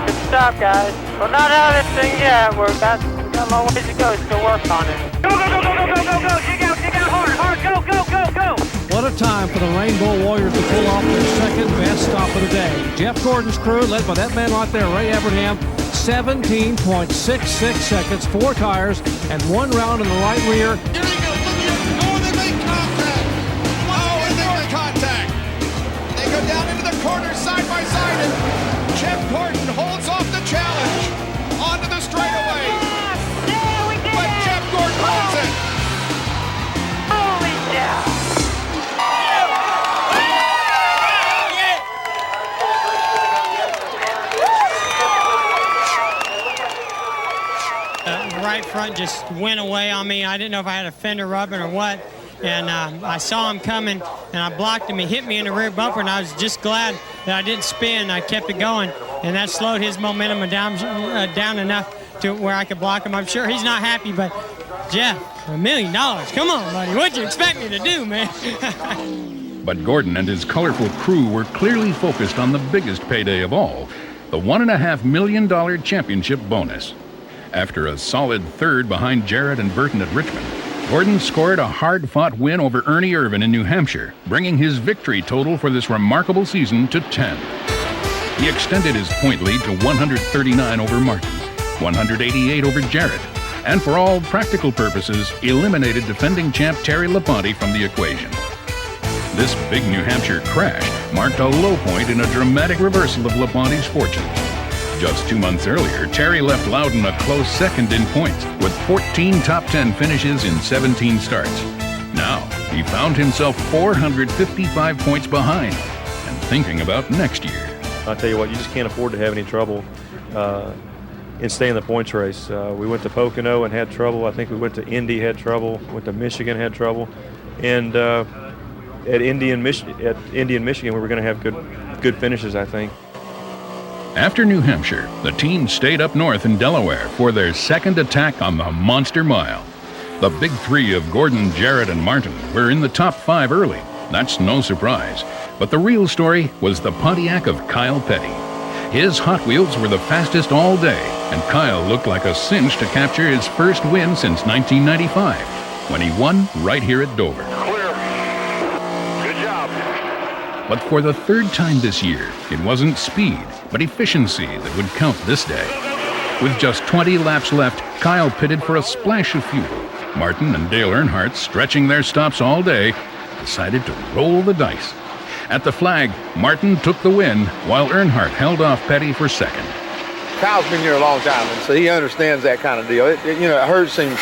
Good stop, guys. We're not out of this thing yet. We've got a long ways to go. Still work on it. Go, go, go, go, go, go, go, go. Dig out hard, hard. Go, go, go, go. What a time for the Rainbow Warriors to pull off their second best stop of the day. Jeff Gordon's crew, led by that man right there, Ray Abraham, 17.66 seconds, 4 tires, and 1 round in the right rear. Here he goes. Look here. Oh, they make contact. Oh, and they make contact. They go down into the corner side by side. And front just went away on me. I didn't know if I had a fender rubbing or what. And I saw him coming, and I blocked him. He hit me in the rear bumper, and I was just glad that I didn't spin. I kept it going, and that slowed his momentum down enough to where I could block him. I'm sure he's not happy, but Jeff, $1 million. Come on, buddy. What'd you expect me to do, man? But Gordon and his colorful crew were clearly focused on the biggest payday of all, the $1.5 million championship bonus. After a solid third behind Jarrett and Burton at Richmond, Gordon scored a hard-fought win over Ernie Irvin in New Hampshire, bringing his victory total for this remarkable season to 10. He extended his point lead to 139 over Martin, 188 over Jarrett, and for all practical purposes, eliminated defending champ Terry Labonte from the equation. This big New Hampshire crash marked a low point in a dramatic reversal of Labonte's fortunes. Just 2 months earlier, Terry left Loudon a close second in points, with 14 top 10 finishes in 17 starts. Now, he found himself 455 points behind, and thinking about next year. I'll tell you what, you just can't afford to have any trouble in staying in the points race. We went to Pocono and had trouble. I think we went to Indy, had trouble. Went to Michigan, had trouble. And at Indy and Michigan, we were going to have good finishes, I think. After New Hampshire, the team stayed up north in Delaware for their second attack on the Monster Mile. The big three of Gordon, Jarrett, and Martin were in the top 5 early. That's no surprise. But the real story was the Pontiac of Kyle Petty. His Hot Wheels were the fastest all day, and Kyle looked like a cinch to capture his first win since 1995, when he won right here at Dover. But for the third time this year, it wasn't speed, but efficiency that would count this day. With just 20 laps left, Kyle pitted for a splash of fuel. Martin and Dale Earnhardt, stretching their stops all day, decided to roll the dice. At the flag, Martin took the win, while Earnhardt held off Petty for second. Kyle's been here a long time, and so he understands that kind of deal. It hurts him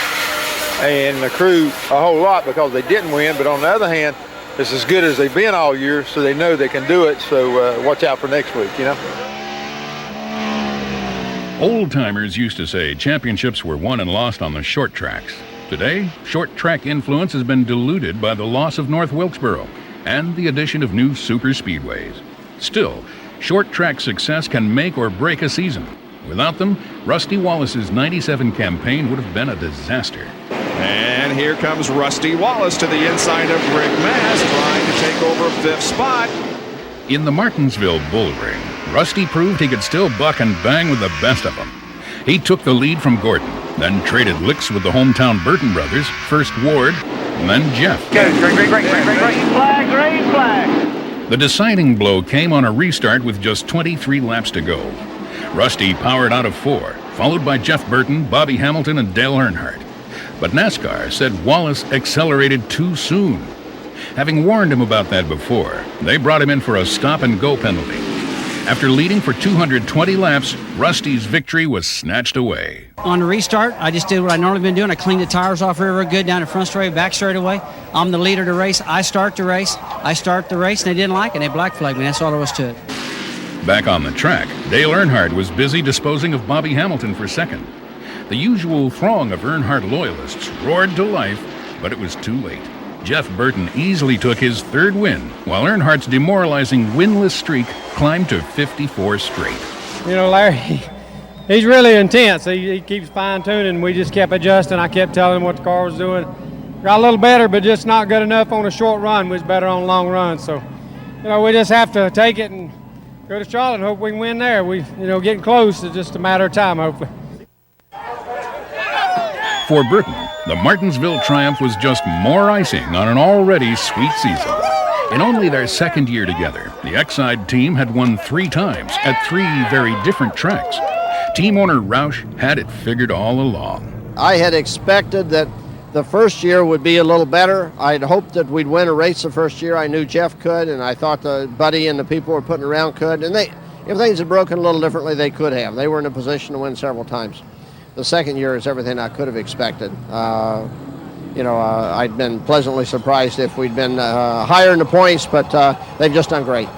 and the crew a whole lot because they didn't win, but on the other hand, it's as good as they've been all year, so they know they can do it, so watch out for next week, Old-timers used to say championships were won and lost on the short tracks. Today, short track influence has been diluted by the loss of North Wilkesboro and the addition of new super speedways. Still, short track success can make or break a season. Without them, Rusty Wallace's '97 campaign would have been a disaster. And here comes Rusty Wallace to the inside of Rick Mast, trying to take over 5th spot. In the Martinsville Bull Ring, Rusty proved he could still buck and bang with the best of them. He took the lead from Gordon, then traded licks with the hometown Burton brothers, first Ward, and then Jeff. Green flag. The deciding blow came on a restart with just 23 laps to go. Rusty powered out of 4, followed by Jeff Burton, Bobby Hamilton, and Dale Earnhardt. But NASCAR said Wallace accelerated too soon. Having warned him about that before, they brought him in for a stop-and-go penalty. After leading for 220 laps, Rusty's victory was snatched away. On the restart, I just did what I normally been doing. I cleaned the tires off real good down the front straight, back straight away. I'm the leader of the race. I start the race, and they didn't like it. They black flagged me. That's all there was to it. Back on the track, Dale Earnhardt was busy disposing of Bobby Hamilton for second. The usual throng of Earnhardt loyalists roared to life, but it was too late. Jeff Burton easily took his 3rd win, while Earnhardt's demoralizing winless streak climbed to 54 straight. Larry, he's really intense. He keeps fine-tuning. We just kept adjusting. I kept telling him what the car was doing. Got a little better, but just not good enough on a short run. We was better on a long run. So, we just have to take it and go to Charlotte and hope we can win there. We, getting close. It's just a matter of time, hopefully. For Burton, the Martinsville triumph was just more icing on an already sweet season. In only their 2nd year together, the Exide team had won 3 times at 3 very different tracks. Team owner Roush had it figured all along. I had expected that the first year would be a little better. I'd hoped that we'd win a race the first year. I knew Jeff could, and I thought the Buddy and the people were putting around could. And if things had broken a little differently, they could have. They were in a position to win several times. The second year is everything I could have expected. I'd been pleasantly surprised if we'd been higher in the points, but they've just done great.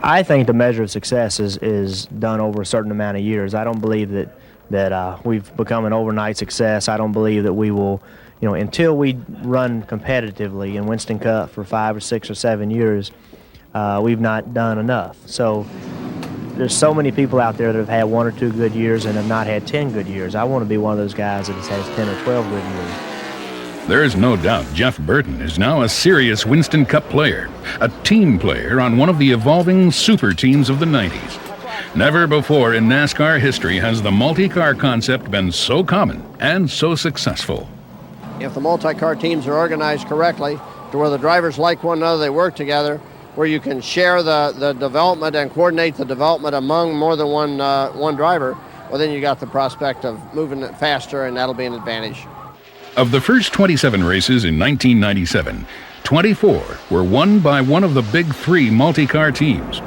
I think the measure of success is done over a certain amount of years. I don't believe that that we've become an overnight success. I don't believe that we will, until we run competitively in Winston Cup for 5 or 6 or 7 years, we've not done enough. So there's so many people out there that have had 1 or 2 good years and have not had 10 good years. I want to be one of those guys that has 10 or 12 good years. There is no doubt Jeff Burton is now a serious Winston Cup player, a team player on one of the evolving super teams of the 90s. Never before in NASCAR history has the multi-car concept been so common and so successful. If the multi-car teams are organized correctly, to where the drivers like one another, they work together, where you can share the development and coordinate the development among more than one driver, well, then you got the prospect of moving it faster, and that'll be an advantage. Of the first 27 races in 1997, 24 were won by one of the big 3 multi-car teams.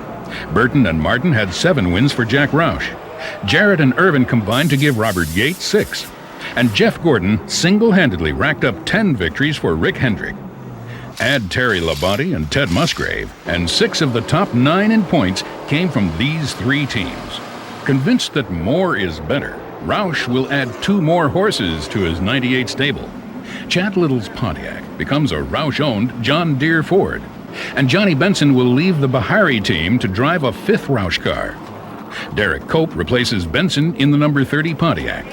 Burton and Martin had 7 wins for Jack Roush. Jarrett and Irvin combined to give Robert Yates 6. And Jeff Gordon single-handedly racked up 10 victories for Rick Hendrick. Add Terry Labonte and Ted Musgrave, and 6 of the top 9 in points came from these 3 teams. Convinced that more is better, Roush will add 2 more horses to his 98 stable. Chad Little's Pontiac becomes a Roush-owned John Deere Ford, and Johnny Benson will leave the Bahari team to drive a 5th Roush car. Derek Cope replaces Benson in the number 30 Pontiac.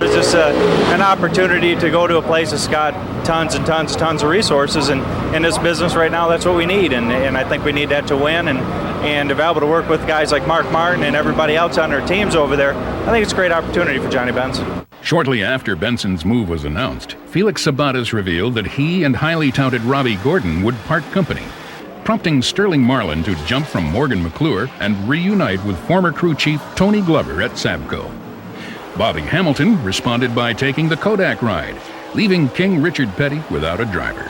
It's just an opportunity to go to a place that's got tons and tons of resources, and in this business right now, that's what we need, and I think we need that to win, and to be able to work with guys like Mark Martin and everybody else on their teams over there. I think it's a great opportunity for Johnny Benson. Shortly after Benson's move was announced, Felix Sabates revealed that he and highly touted Robbie Gordon would part company, prompting Sterling Marlin to jump from Morgan McClure and reunite with former crew chief Tony Glover at Sabco. Bobby Hamilton responded by taking the Kodak ride, leaving King Richard Petty without a driver.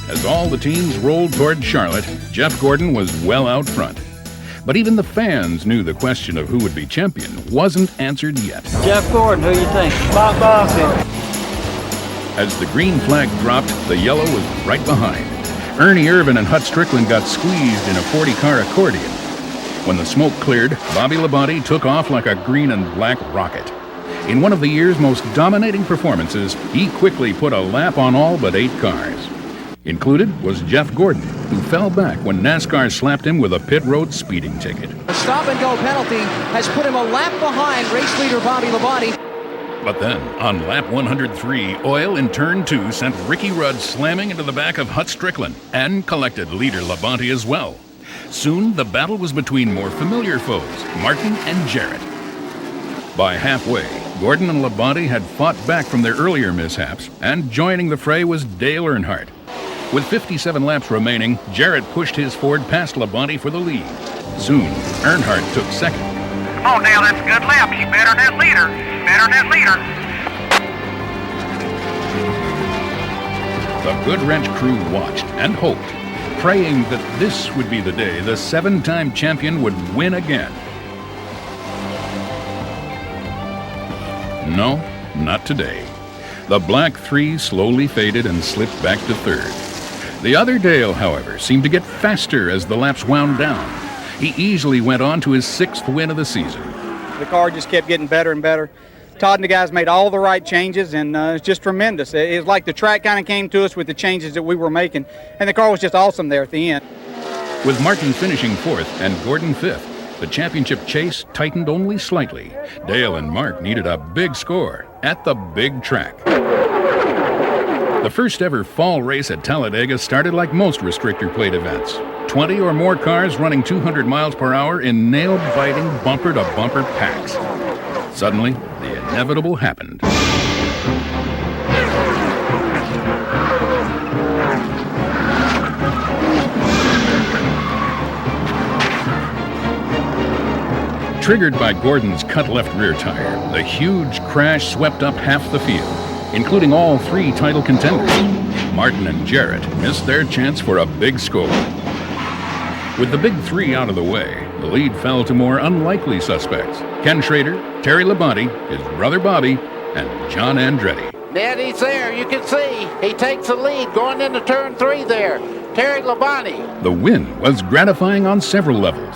As all the teams rolled toward Charlotte, Jeff Gordon was well out front. But even the fans knew the question of who would be champion wasn't answered yet. Jeff Gordon, who you think? Bob Boston. As the green flag dropped, the yellow was right behind. Ernie Irvin and Hut Strickland got squeezed in a 40-car accordion. When the smoke cleared, Bobby Labonte took off like a green and black rocket. In one of the year's most dominating performances, he quickly put a lap on all but 8 cars. Included was Jeff Gordon, who fell back when NASCAR slapped him with a pit road speeding ticket. A stop-and-go penalty has put him a lap behind race leader Bobby Labonte. But then, on lap 103, oil in turn 2 sent Ricky Rudd slamming into the back of Hut Strickland and collected leader Labonte as well. Soon, the battle was between more familiar foes, Martin and Jarrett. By halfway, Gordon and Labonte had fought back from their earlier mishaps, and joining the fray was Dale Earnhardt. With 57 laps remaining, Jarrett pushed his Ford past Labonte for the lead. Soon, Earnhardt took second. Come on, Dale, that's a good lap. He's better than that leader. Better than that leader. The Good Wrench crew watched and hoped, praying that this would be the day the 7-time champion would win again. No, not today. The black 3 slowly faded and slipped back to 3rd. The other Dale, however, seemed to get faster as the laps wound down. He easily went on to his 6th win of the season. The car just kept getting better and better. Todd and the guys made all the right changes, and it's just tremendous. It was like the track kind of came to us with the changes that we were making, and the car was just awesome there at the end. With Martin finishing 4th and Gordon 5th, the championship chase tightened only slightly. Dale and Mark needed a big score at the big track. The first ever fall race at Talladega started like most restrictor plate events. 20 or more cars running 200 miles per hour in nail-biting bumper-to-bumper packs. Suddenly, the inevitable happened. Triggered by Gordon's cut left rear tire, the huge crash swept up half the field, including all 3 title contenders. Martin and Jarrett missed their chance for a big score. With the big 3 out of the way, the lead fell to more unlikely suspects: Ken Schrader, Terry Labonte, his brother Bobby, and John Andretti. Ned, he's there. You can see he takes the lead going into turn 3 there. Terry Labonte. The win was gratifying on several levels.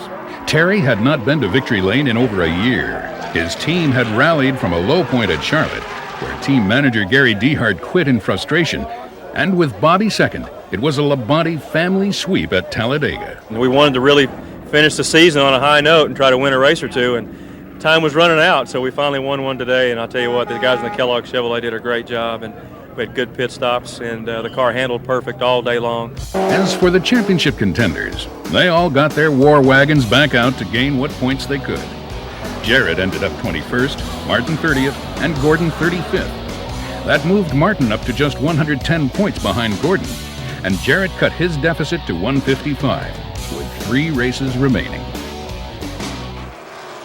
Terry had not been to victory lane in over a year. His team had rallied from a low point at Charlotte, where team manager Gary Dehart quit in frustration. And with Bobby second, it was a Labonte family sweep at Talladega. We wanted to really finish the season on a high note and try to win a race or two, and time was running out, so we finally won one today. And I'll tell you what, the guys in the Kellogg Chevrolet did a great job, and we had good pit stops, and the car handled perfect all day long. As for the championship contenders, they all got their war wagons back out to gain what points they could. Jarrett ended up 21st, Martin 30th, and Gordon 35th. That moved Martin up to just 110 points behind Gordon, and Jarrett cut his deficit to 155, with 3 races remaining.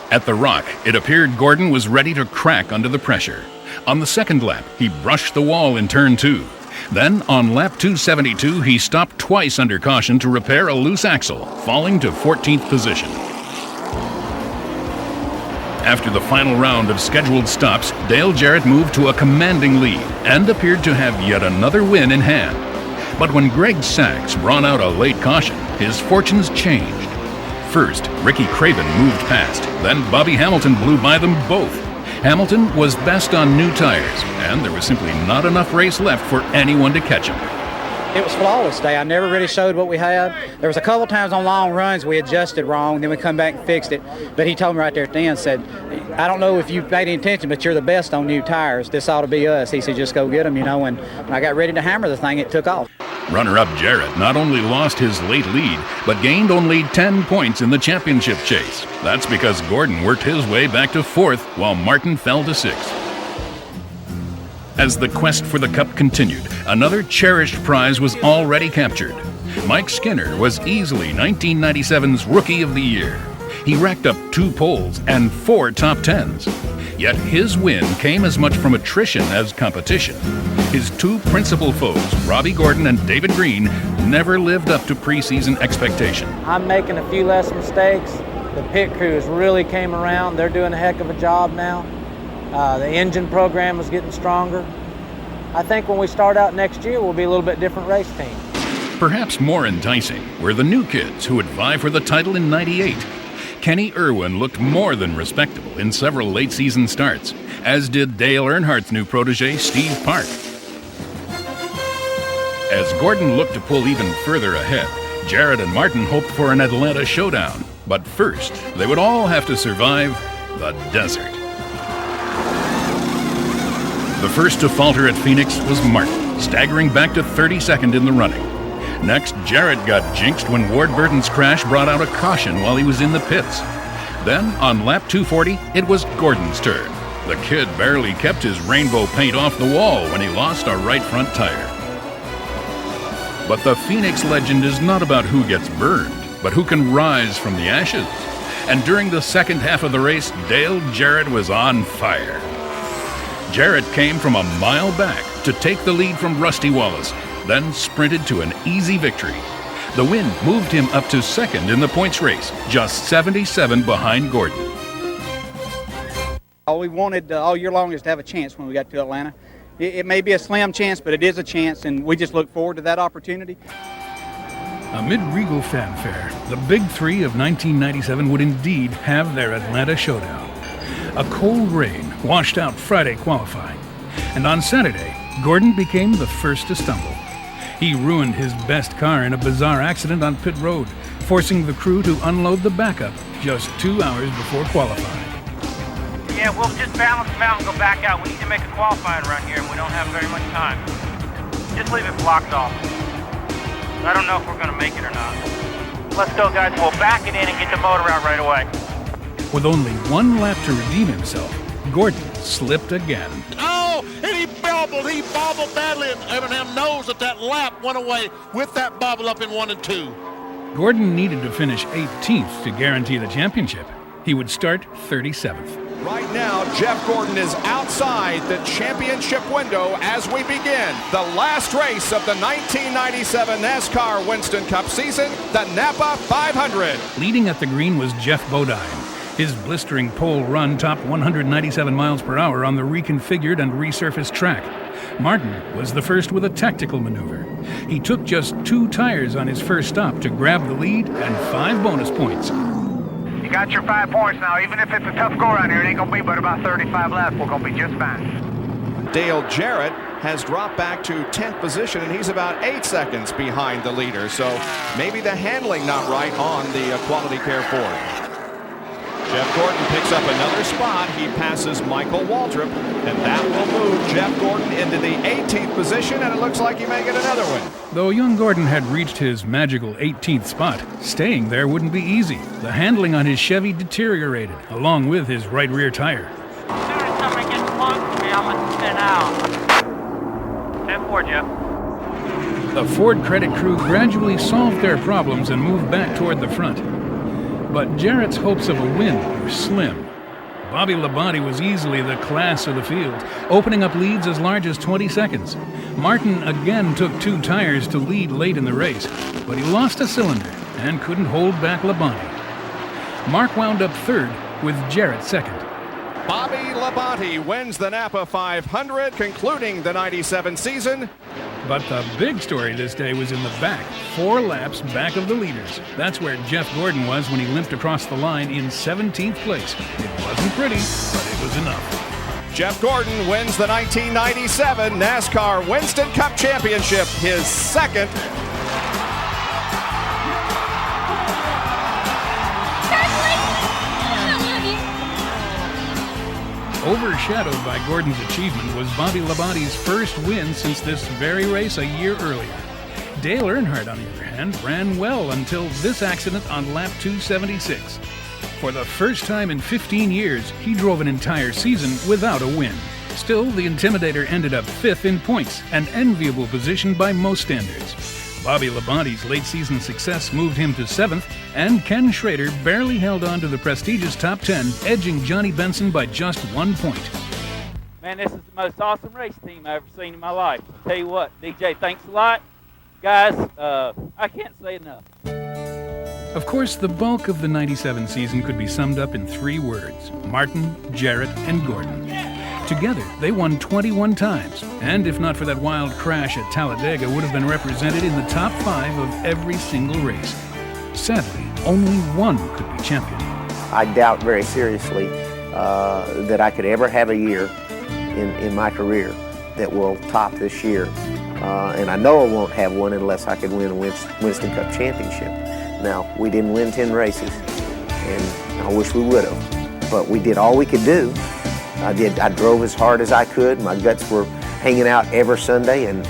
At the Rock, it appeared Gordon was ready to crack under the pressure. On the second lap, he brushed the wall in turn 2. Then, on lap 272, he stopped twice under caution to repair a loose axle, falling to 14th position. After the final round of scheduled stops, Dale Jarrett moved to a commanding lead and appeared to have yet another win in hand. But when Greg Sachs brought out a late caution, his fortunes changed. First, Ricky Craven moved past, then Bobby Hamilton blew by them both. Hamilton was best on new tires, and there was simply not enough race left for anyone to catch him. It was flawless day. I never really showed what we had. There was a couple times on long runs we adjusted wrong, then we come back and fixed it. But he told me right there at the end, said, I don't know if you paid any attention, but you're the best on new tires. This ought to be us. He said, just go get them, and when I got ready to hammer the thing, it took off. Runner-up Jarrett not only lost his late lead, but gained only 10 points in the championship chase. That's because Gordon worked his way back to 4th, while Martin fell to 6th. As the quest for the Cup continued, another cherished prize was already captured. Mike Skinner was easily 1997's Rookie of the Year. He racked up 2 poles and 4 top 10s. Yet his win came as much from attrition as competition. His 2 principal foes, Robbie Gordon and David Green, never lived up to preseason expectation. I'm making a few less mistakes. The pit crews really came around. They're doing a heck of a job now. The engine program is getting stronger. I think when we start out next year, we'll be a little bit different race team. Perhaps more enticing were the new kids who would vie for the title in '98. Kenny Irwin looked more than respectable in several late-season starts, as did Dale Earnhardt's new protege, Steve Park. As Gordon looked to pull even further ahead, Jarrett and Martin hoped for an Atlanta showdown. But first, they would all have to survive the desert. The first to falter at Phoenix was Martin, staggering back to 32nd in the running. Next, Jarrett got jinxed when Ward Burton's crash brought out a caution while he was in the pits. Then, on lap 240, it was Gordon's turn. The kid barely kept his rainbow paint off the wall when he lost a right front tire. But the Phoenix legend is not about who gets burned, but who can rise from the ashes. And during the second half of the race, Dale Jarrett was on fire. Jarrett came from a mile back to take the lead from Rusty Wallace, then sprinted to an easy victory. The win moved him up to 2nd in the points race, just 77 behind Gordon. All we wanted all year long is to have a chance when we got to Atlanta. It may be a slim chance, but it is a chance, and we just look forward to that opportunity. Amid regal fanfare, the Big Three of 1997 would indeed have their Atlanta showdown. A cold rain washed out Friday qualifying, and on Saturday, Gordon became the first to stumble. He ruined his best car in a bizarre accident on pit road, forcing the crew to unload the backup just 2 hours before qualifying. Yeah, we'll just balance them out and go back out. We need to make a qualifying run here, and we don't have very much time. Just leave it blocked off. I don't know if we're going to make it or not. Let's go, guys. We'll back it in and get the motor out right away. With only 1 lap to redeem himself, Gordon slipped again. Oh, and he bobbled badly, and Evernham knows that lap went away with that bobble up in 1 and 2. Gordon needed to finish 18th to guarantee the championship. He would start 37th. Right now, Jeff Gordon is outside the championship window as we begin the last race of the 1997 NASCAR Winston Cup season, the Napa 500. Leading at the green was Jeff Bodine. His blistering pole run topped 197 miles per hour on the reconfigured and resurfaced track. Martin was the first with a tactical maneuver. He took just 2 tires on his first stop to grab the lead and 5 bonus points. You got your 5 points now. Even if it's a tough go around here, it ain't going to be but about 35 laps. We're going to be just fine. Dale Jarrett has dropped back to 10th position, and he's about 8 seconds behind the leader. So maybe the handling not right on the Quality Care Ford. Jeff Gordon picks up another spot. He passes Michael Waltrip, and that will move Jeff Gordon into the 18th position, and it looks like he may get another one. Though young Gordon had reached his magical 18th spot, staying there wouldn't be easy. The handling on his Chevy deteriorated, along with his right rear tire. As soon as somebody gets close to me, I'm going to spin out. 10-4, Jeff. The Ford credit crew gradually solved their problems and moved back toward the front. But Jarrett's hopes of a win were slim. Bobby Labonte was easily the class of the field, opening up leads as large as 20 seconds. Martin again took 2 tires to lead late in the race, but he lost a cylinder and couldn't hold back Labonte. Mark wound up third with Jarrett second. Bobby Labonte wins the Napa 500, concluding the 97 season. But the big story this day was in the back, 4 laps back of the leaders. That's where Jeff Gordon was when he limped across the line in 17th place. It wasn't pretty, but it was enough. Jeff Gordon wins the 1997 NASCAR Winston Cup Championship, his second. Overshadowed by Gordon's achievement was Bobby Labonte's first win since this very race a year earlier. Dale Earnhardt, on the other hand, ran well until this accident on lap 276. For the first time in 15 years, he drove an entire season without a win. Still, the Intimidator ended up 5th in points, an enviable position by most standards. Bobby Labonte's late-season success moved him to 7th, and Ken Schrader barely held on to the prestigious top 10, edging Johnny Benson by just 1 point. Man, this is the most awesome race team I've ever seen in my life. I'll tell you what, DJ, thanks a lot. Guys, I can't say enough. Of course, the bulk of the 97 season could be summed up in 3 words: Martin, Jarrett, and Gordon. Together, they won 21 times, and if not for that wild crash at Talladega, would have been represented in the top 5 of every single race. Sadly, only one could be champion. I doubt very seriously that I could ever have a year in my career that will top this year. And I know I won't have one unless I could win a Winston Cup championship. Now, we didn't win 10 races, and I wish we would have, but we did all we could do. I drove as hard as I could. My guts were hanging out every Sunday, and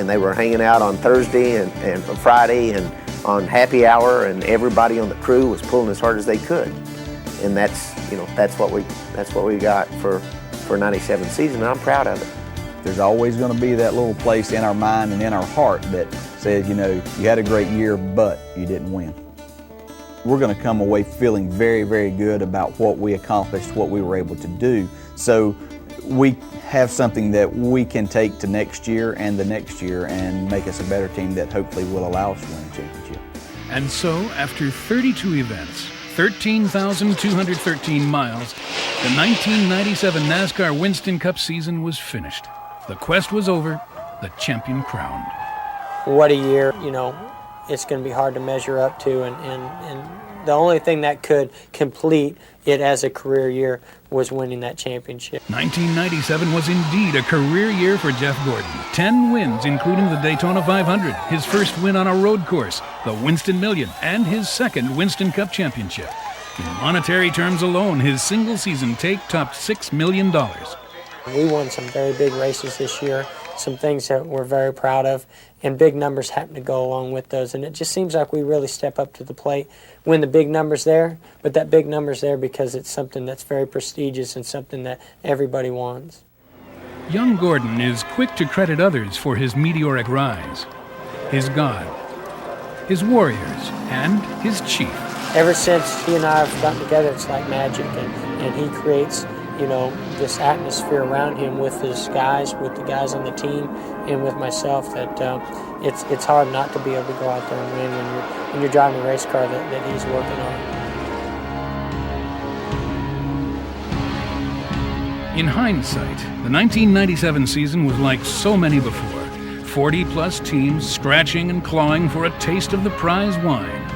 they were hanging out on Thursday and Friday and on happy hour, and everybody on the crew was pulling as hard as they could. And that's what we got for 97 season, and I'm proud of it. There's always going to be that little place in our mind and in our heart that says, you had a great year, but you didn't win. We're going to come away feeling very, very good about what we accomplished, what we were able to do. So we have something that we can take to next year and the next year and make us a better team that hopefully will allow us to win a championship. And so, after 32 events, 13,213 miles, the 1997 NASCAR Winston Cup season was finished. The quest was over, the champion crowned. What a year, it's going to be hard to measure up to, and the only thing that could complete it as a career year was winning that championship. 1997 was indeed a career year for Jeff Gordon. 10 wins, including the Daytona 500, his first win on a road course, the Winston Million, and his second Winston Cup championship. In monetary terms alone, his single-season take topped $6 million. We won some very big races this year, some things that we're very proud of, and big numbers happen to go along with those. And it just seems like we really step up to the plate when the big number's there, but that big number's there because it's something that's very prestigious and something that everybody wants. Young Gordon is quick to credit others for his meteoric rise. His God, his warriors, and his chief. Ever since he and I have gotten together, it's like magic, and he creates this atmosphere around him with his guys, with the guys on the team, and with myself that it's hard not to be able to go out there and win when you're driving a race car that he's working on. In hindsight, the 1997 season was like so many before. 40-plus teams scratching and clawing for a taste of the prize wine.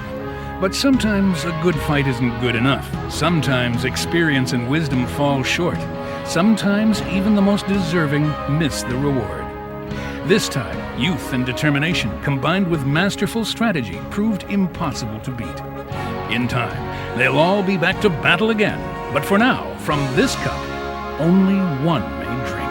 But sometimes a good fight isn't good enough. Sometimes experience and wisdom fall short. Sometimes even the most deserving miss the reward. This time, youth and determination combined with masterful strategy proved impossible to beat. In time, they'll all be back to battle again. But for now, from this cup, only one may dream.